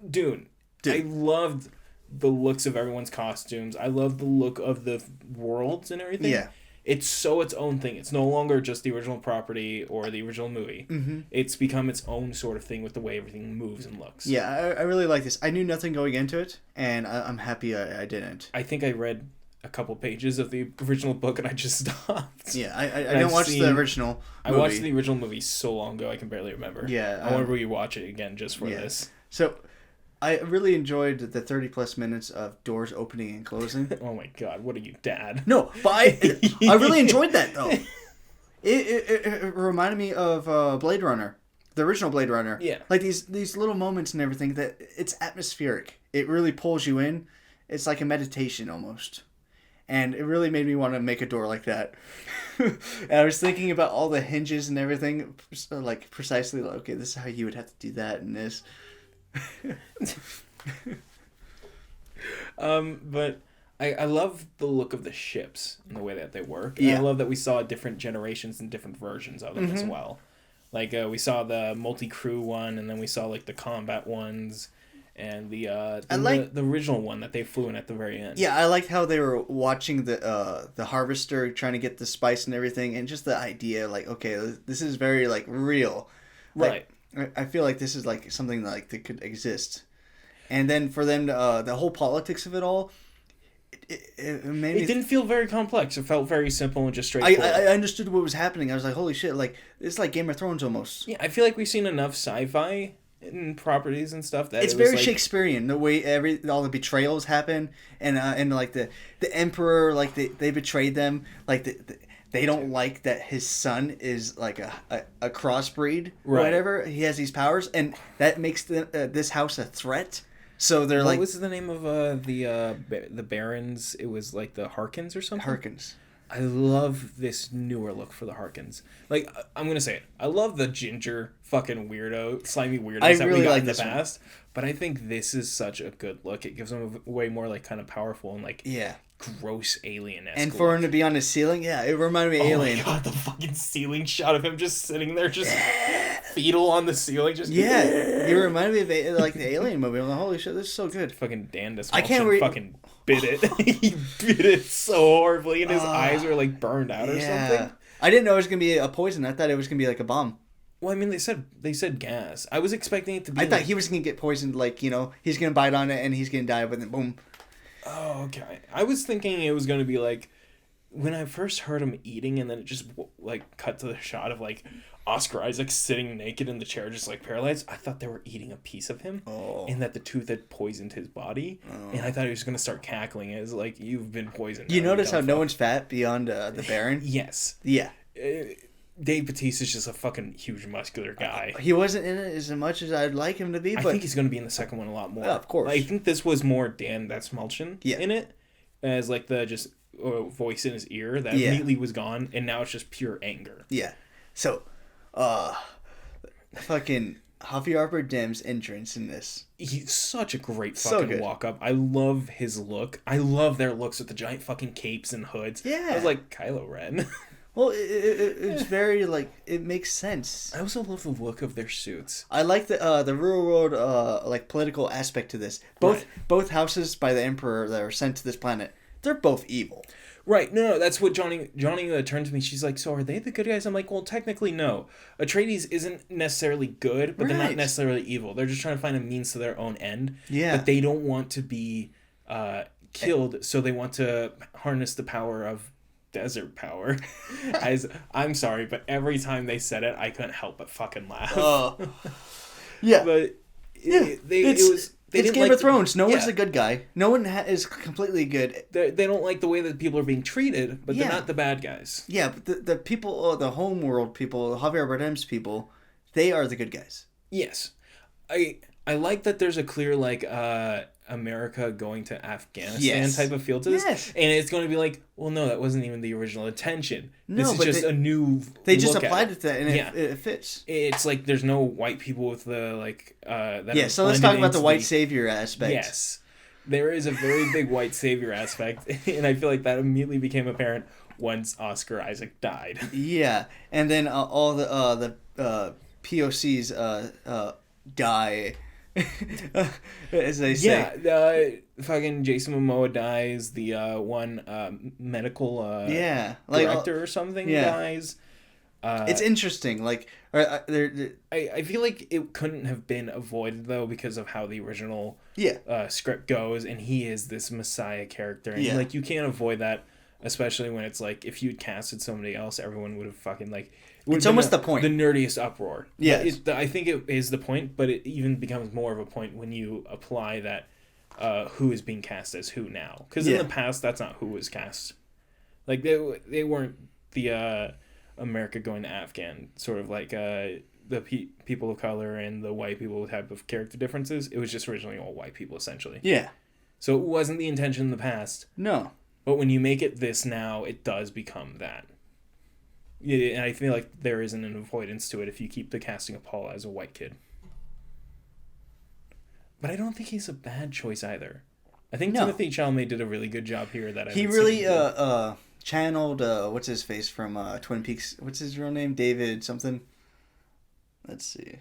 Dune. I loved the looks of everyone's costumes. I love the look of the worlds and everything. Yeah. It's so its own thing. It's no longer just the original property or the original movie. Mm-hmm. It's become its own sort of thing with the way everything moves and looks. Yeah, I really like this. I knew nothing going into it, and I'm happy I didn't. I think I read a couple pages of the original book and I just stopped. Yeah, I didn't watch the original movie. I watched the original movie so long ago I can barely remember. Yeah. I want to rewatch it again just for this. So, I really enjoyed the 30 plus minutes of doors opening and closing. Oh my god, what are you, Dad? No, but I really enjoyed that though. It reminded me of Blade Runner, the original Blade Runner. Yeah. Like these little moments and everything that it's atmospheric. It really pulls you in. It's like a meditation almost. And it really made me want to make a door like that. And I was thinking about all the hinges and everything, like precisely like, okay, this is how you would have to do that and this. But I love the look of the ships and the way that they work. And I love that we saw different generations and different versions of them as well. Like we saw the multi-crew one, and then we saw like the combat ones, and the original one that they flew in at the very end. Yeah, I liked how they were watching the harvester trying to get the spice and everything, and just the idea like, okay, this is very like real, right? I feel like this is like something like that could exist, and then for them to, the whole politics of it all, it didn't feel very complex. It felt very simple and just straightforward. I understood what was happening. I was like, holy shit! Like it's like Game of Thrones almost. Yeah, I feel like we've seen enough sci-fi in properties and stuff that it's very like, Shakespearean the way all the betrayals happen, and like the emperor, like they betrayed them, like they don't like that his son is like a crossbreed or whatever. He has these powers, and that makes this house a threat. So they're what was the name of the barons? It was like the Harkins or something. Harkins. I love this newer look for the Harkins. Like, I'm gonna say it. I love the ginger fucking weirdo, slimy weirdos that we got in the past. But I think this is such a good look. It gives them a way more like kind of powerful and like gross alien-esque. And for him to be on the ceiling, it reminded me of Alien. Oh my god, the fucking ceiling shot of him just sitting there, just fetal on the ceiling, just he reminded me of like the Alien movie. I'm like, holy shit, this is so good. Fucking Dan Dysfunction fucking bit it. He bit it so horribly, and his eyes were like burned out or something. I didn't know it was gonna be a poison. I thought it was gonna be like a bomb. Well, I mean, they said gas. I was expecting it to be. I thought he was gonna get poisoned. Like, he's gonna bite on it and he's gonna die, but then boom. Oh, okay. I was thinking it was going to be like when I first heard him eating, and then it just like cut to the shot of like Oscar Isaac sitting naked in the chair, just like paralyzed. I thought they were eating a piece of him, and that the tooth had poisoned his body, and I thought he was going to start cackling as like, you've been poisoned. You notice how no one's fat beyond the Baron? Yes. Yeah. Dave Bautista's just a fucking huge muscular guy. He wasn't in it as much as I'd like him to be, but I think he's going to be in the second one a lot more. Yeah, of course. I think this was more Dan Smulchen in it, as like the just voice in his ear that immediately was gone, and now it's just pure anger. Yeah. So, fucking Javier Bardem's entrance in this. He's such a great fucking walk-up. I love his look. I love their looks with the giant fucking capes and hoods. Yeah. I was like, Kylo Ren. Well, it's very, like, it makes sense. I also love the look of their suits. I like the real world, like, political aspect to this. Both houses by the Emperor that are sent to this planet, they're both evil. Right. No, that's what Johnny turned to me. She's like, so are they the good guys? I'm like, well, technically, no. Atreides isn't necessarily good, but they're not necessarily evil. They're just trying to find a means to their own end. Yeah. But they don't want to be killed, so they want to harness the power of desert power. I'm sorry, but every time they said it, I couldn't help but fucking laugh. Yeah. But it's Game of Thrones. No one's a good guy. No one is completely good. They don't like the way that people are being treated, but they're not the bad guys. Yeah, but the people, the homeworld people, Javier Bardem's people, they are the good guys. Yes. I like that there's a clear, like, America going to Afghanistan type of feel to this. Yes. And it's going to be like, well, no, that wasn't even the original intention. No, this is but just a new They just look applied at it to that, and it fits. It's like there's no white people with the, like, that Yeah, are so let's blended talk about into the white savior aspect. Yes. There is a very big white savior aspect, and I feel like that immediately became apparent once Oscar Isaac died. Yeah, and then all the POCs die, as they say. Yeah, fucking Jason Momoa dies. The one medical director or something dies. It's interesting. Like, I feel like it couldn't have been avoided though because of how the original script goes, and he is this messiah character, and like you can't avoid that, especially when it's like if you'd casted somebody else, everyone would have fucking like. It's almost the point. The nerdiest uproar. Yeah, I think it is the point, but it even becomes more of a point when you apply that who is being cast as who now, because in the past that's not who was cast. Like they weren't the. America going to Afghan, sort of like the people of color and the white people type of character differences. It was just originally all white people, essentially. Yeah. So it wasn't the intention in the past. No. But when you make it this now, it does become that. Yeah, and I feel like there isn't an avoidance to it if you keep the casting of Paul as a white kid. But I don't think he's a bad choice either. I think Timothée Chalamet did a really good job here. He really channeled what's his face from Twin Peaks. What's his real name? David something. Let's see.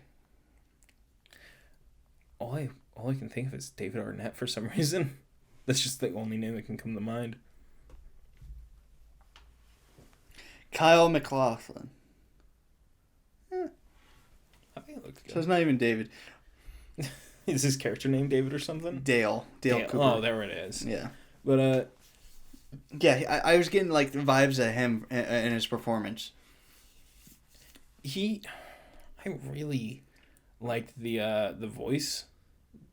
All I can think of is David Arnett for some reason. That's just the only name that can come to mind. Kyle MacLachlan. I think it looks good. So it's not even David. Is his character name David or something? Dale Cooper. Oh, there it is. Yeah. But yeah, I was getting like the vibes of him in his performance. I really liked the voice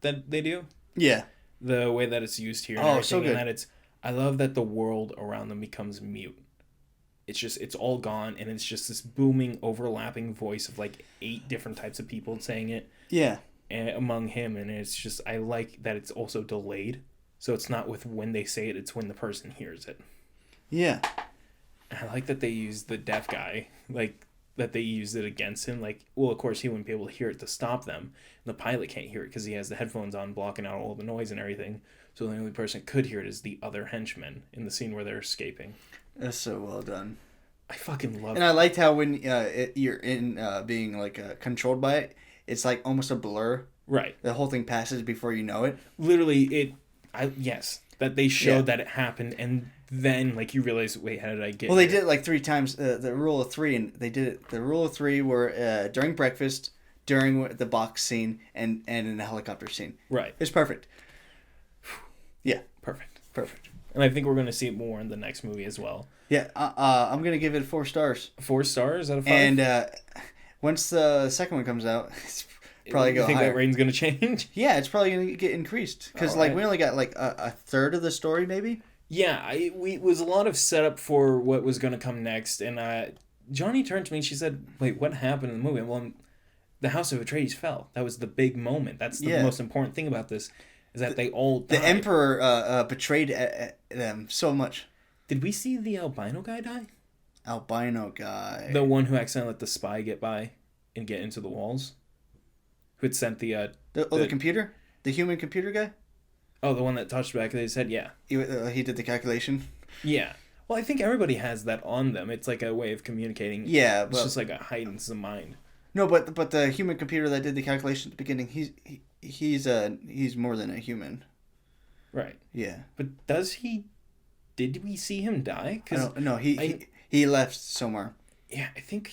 that they do. Yeah. The way that it's used here. Oh, so good. And that I love that the world around them becomes mute. It's all gone, and it's just this booming, overlapping voice of like 8 different types of people saying it. Yeah. And among him, and it's just, I like that it's also delayed. So it's not with when they say it, it's when the person hears it. Yeah. I like that they used the deaf guy, like, that they used it against him. Like, well, of course, he wouldn't be able to hear it to stop them. And the pilot can't hear it because he has the headphones on, blocking out all the noise and everything. So the only person that could hear it is the other henchman in the scene where they're escaping. That's so well done. I fucking love it. And I liked how when you're in being, like, controlled by it, it's, like, almost a blur. Right. The whole thing passes before you know it. Literally, that they showed that it happened, and then, like, you realize, wait, how did I get Well, they did it, like, 3 times, the rule of 3, and they did it, the rule of 3 were during breakfast, during the box scene, and in the helicopter scene. Right. It's perfect. Yeah. Perfect. And I think we're going to see it more in the next movie as well. Yeah, I'm going to give it 4 stars. 4 stars out of 5? And once the second one comes out, it's probably go higher. You think that rating's going to change? Yeah, it's probably going to get increased. Because, like, we only got, like, a third of the story, maybe? Yeah, it was a lot of setup for what was going to come next. And Johnny turned to me and she said, wait, what happened in the movie? Well, the House of Atreides fell. That was the big moment. That's the most important thing about this, is that they all died. The Emperor betrayed them so much. Did we see the albino guy die? Albino guy. The one who accidentally let the spy get by and get into the walls? Who had sent the computer? The human computer guy? Oh, the one that touched back of his head, yeah. He did the calculation? Yeah. Well, I think everybody has that on them. It's like a way of communicating. Yeah, it's just like a heightens the mind. No, but the human computer that did the calculation at the beginning, he's more than a human. Right. Yeah. But did we see him die? No, he left somewhere. Yeah, I think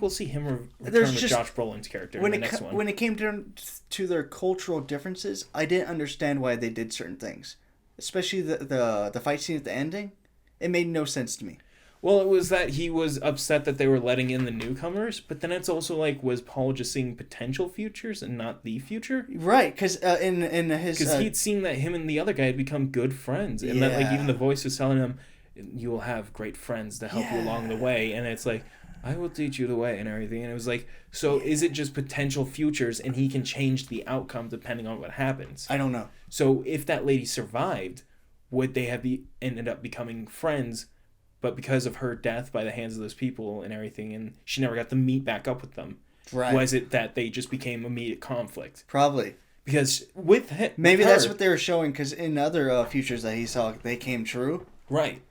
we'll see him return with Josh Brolin's character in the next one. When it came to their cultural differences, I didn't understand why they did certain things. Especially the fight scene at the ending. It made no sense to me. Well, it was that he was upset that they were letting in the newcomers, but then it's also like, was Paul just seeing potential futures and not the future? Right, because in his... Because he'd seen that him and the other guy had become good friends, and that like even the voice was telling him, you will have great friends to help you along the way, and it's like, I will teach you the way and everything. And it was like, so is it just potential futures and he can change the outcome depending on what happens? I don't know. So if that lady survived, would they have ended up becoming friends, but because of her death by the hands of those people and everything, and she never got to meet back up with them? Right. Was it that they just became immediate conflict? Probably. Because with him, maybe that's what they were showing, because in other futures that he saw, they came true. Right.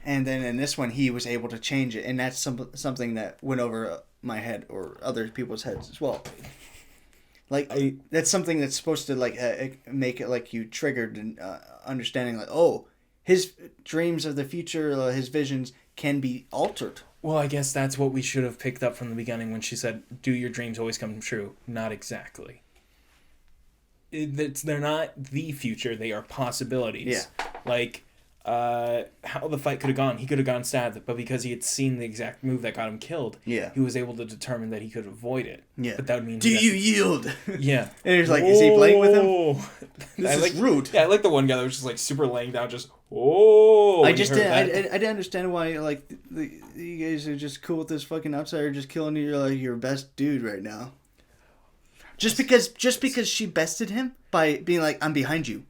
And then in this one, he was able to change it, and that's something that went over my head or other people's heads as well. Like, that's something that's supposed to like make it like you triggered and understanding, like, oh, his dreams of the future, his visions can be altered. Well, I guess that's what we should have picked up from the beginning when she said, "Do your dreams always come true?" Not exactly. They're not the future; they are possibilities. Yeah. Like. How the fight could have gone. He could have gone stabbed, but because he had seen the exact move that got him killed, he was able to determine that he could avoid it. Yeah. But that would mean... Do you yield? Yeah. And he's like, is he playing with him? This is rude. Yeah, I like the one guy that was just like super laying down, just, oh! I didn't understand why, like, you guys are just cool with this fucking outsider just killing you, like, your best dude right now. Just because she bested him by being like, I'm behind you.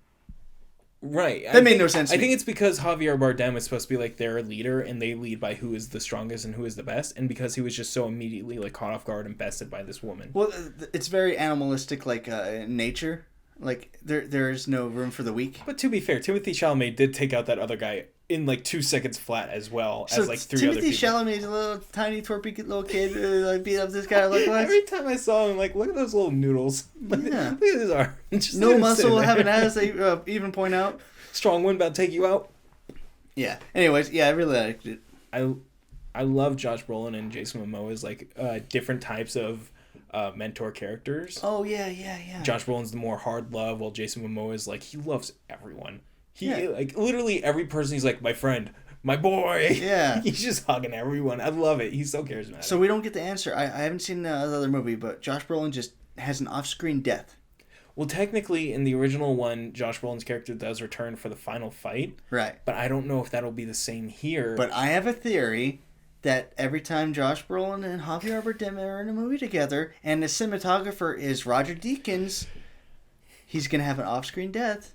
Right. That made no sense to me. I think it's because Javier Bardem is supposed to be like their leader, and they lead by who is the strongest and who is the best, and because he was just so immediately like caught off guard and bested by this woman. Well, it's very animalistic, like nature. Like there is no room for the weak. But to be fair, Timothée Chalamet did take out that other guy in like 2 seconds flat, as well as like three other people. Timothée Chalamet's a little tiny twerpy little kid like beat up this guy. Like, every time I saw him, like, look at those little noodles. Yeah. Look at his arm. No muscle, have an ass. They even point out. Strong wind about to take you out. Yeah. Anyways, yeah, I really liked it. I love Josh Brolin and Jason Momoa's like different types of mentor characters. Oh yeah. Josh Brolin's the more hard love, while Jason Momoa is like, he loves everyone. Like literally every person. He's like, my friend, my boy. Yeah. He's just hugging everyone. I love it. He's so charismatic. So we don't get the answer. I haven't seen the other movie, but Josh Brolin just has an off-screen death. Well, technically, in the original one, Josh Brolin's character does return for the final fight. Right. But I don't know if that'll be the same here. But I have a theory that every time Josh Brolin and Javier Bardem are in a movie together, and the cinematographer is Roger Deakins, he's going to have an off-screen death.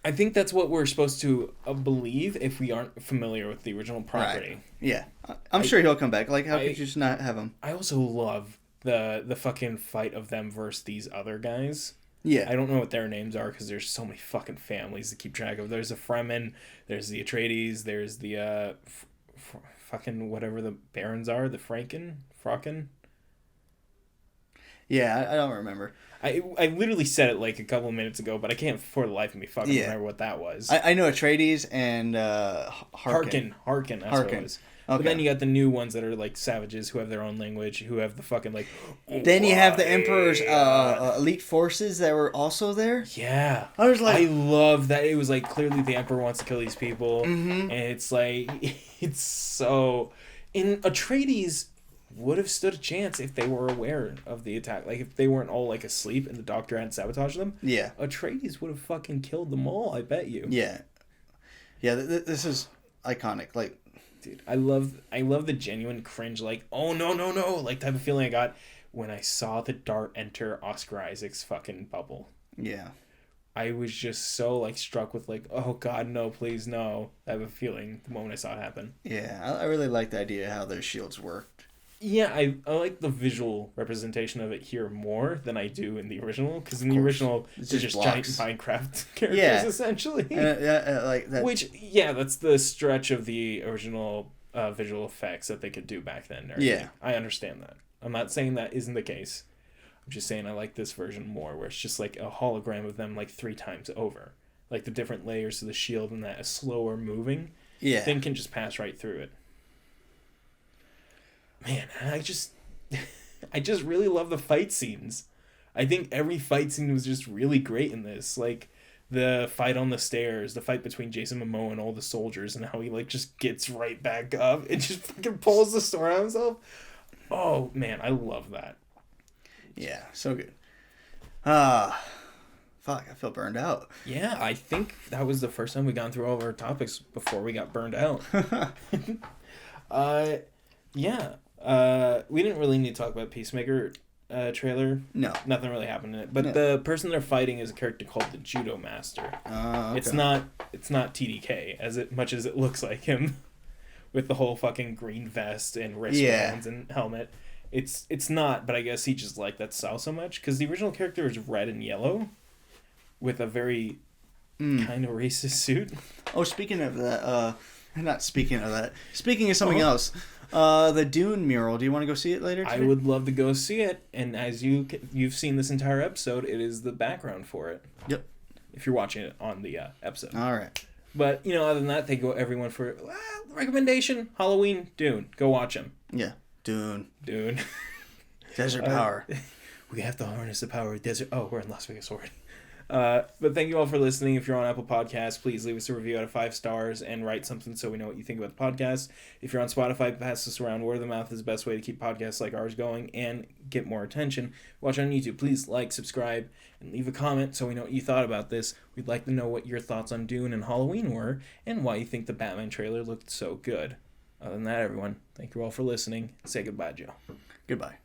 I think that's what we're supposed to believe if we aren't familiar with the original property. Right. Yeah. I'm sure he'll come back. Like, how could you just not have him? I also love the fucking fight of them versus these other guys. Yeah. I don't know what their names are because there's so many fucking families to keep track of. There's the Fremen, there's the Atreides, there's the fucking whatever the Barons are, the Fraken? Yeah, I don't remember. I literally said it like a couple of minutes ago, but I can't for the life of me fucking remember what that was. I know Atreides and Harkin. That's what it was. Okay. But then you got the new ones that are like savages who have their own language, who have the fucking like... Then you have the Emperor's elite forces that were also there. Yeah. I was like... I love that it was like clearly the Emperor wants to kill these people. Mm-hmm. And it's like... It's so... In Atreides would have stood a chance if they were aware of the attack. Like if they weren't all like asleep and the Doctor hadn't sabotaged them. Yeah. Atreides would have fucking killed them all, I bet you. Yeah. Yeah, this is iconic. Like... Dude, I love the genuine cringe, like, oh, no, like, type of feeling I got when I saw the dart enter Oscar Isaac's fucking bubble. Yeah. I was just so, like, struck with, like, oh, God, no, please, no. I have a feeling the moment I saw it happen. Yeah, I really like the idea of how their shields worked. Yeah, I like the visual representation of it here more than I do in the original, because in the original, it's just giant Minecraft characters, essentially. Like that. Which, that's the stretch of the original visual effects that they could do back then. Yeah. I understand that. I'm not saying that isn't the case. I'm just saying I like this version more, where it's just like a hologram of them like 3 times over. Like the different layers of the shield and that a slower moving thing can just pass right through it. Man, I just really love the fight scenes. I think every fight scene was just really great in this. Like the fight on the stairs, the fight between Jason Momoa and all the soldiers, and how he like just gets right back up and just fucking pulls the sword out himself. Oh man, I love that. Yeah, so good. Fuck, I feel burned out. Yeah, I think that was the first time we gone through all of our topics before we got burned out. We didn't really need to talk about Peacemaker trailer. No. Nothing really happened in it. But the person they're fighting is a character called the Judo Master. Okay. It's not TDK much as it looks like him with the whole fucking green vest and wristbands and helmet. It's not, but I guess he just liked that style so much because the original character is red and yellow with a very kind of racist suit. Oh, speaking of something else, the Dune mural. Do you want to go see it later today? I would love to go see it, and as you've seen this entire episode, it is the background for it. Yep. If you're watching it on the episode. All right. But other than that, thank you everyone for recommendation. Halloween, Dune. Go watch them. Yeah. Dune. Desert power. We have to harness the power of desert. Oh, we're in Las Vegas already. But thank you all for listening. If you're on Apple Podcasts, please leave us a review out of 5 stars and write something so we know what you think about the podcast. If you're on Spotify, pass this around. Word of the mouth is the best way to keep podcasts like ours going and get more attention. Watch on YouTube. Please like, subscribe, and leave a comment so we know what you thought about this. We'd like to know what your thoughts on Dune and Halloween were and why you think the Batman trailer looked so good. Other than that, everyone, thank you all for listening. Say goodbye, Joe. Goodbye.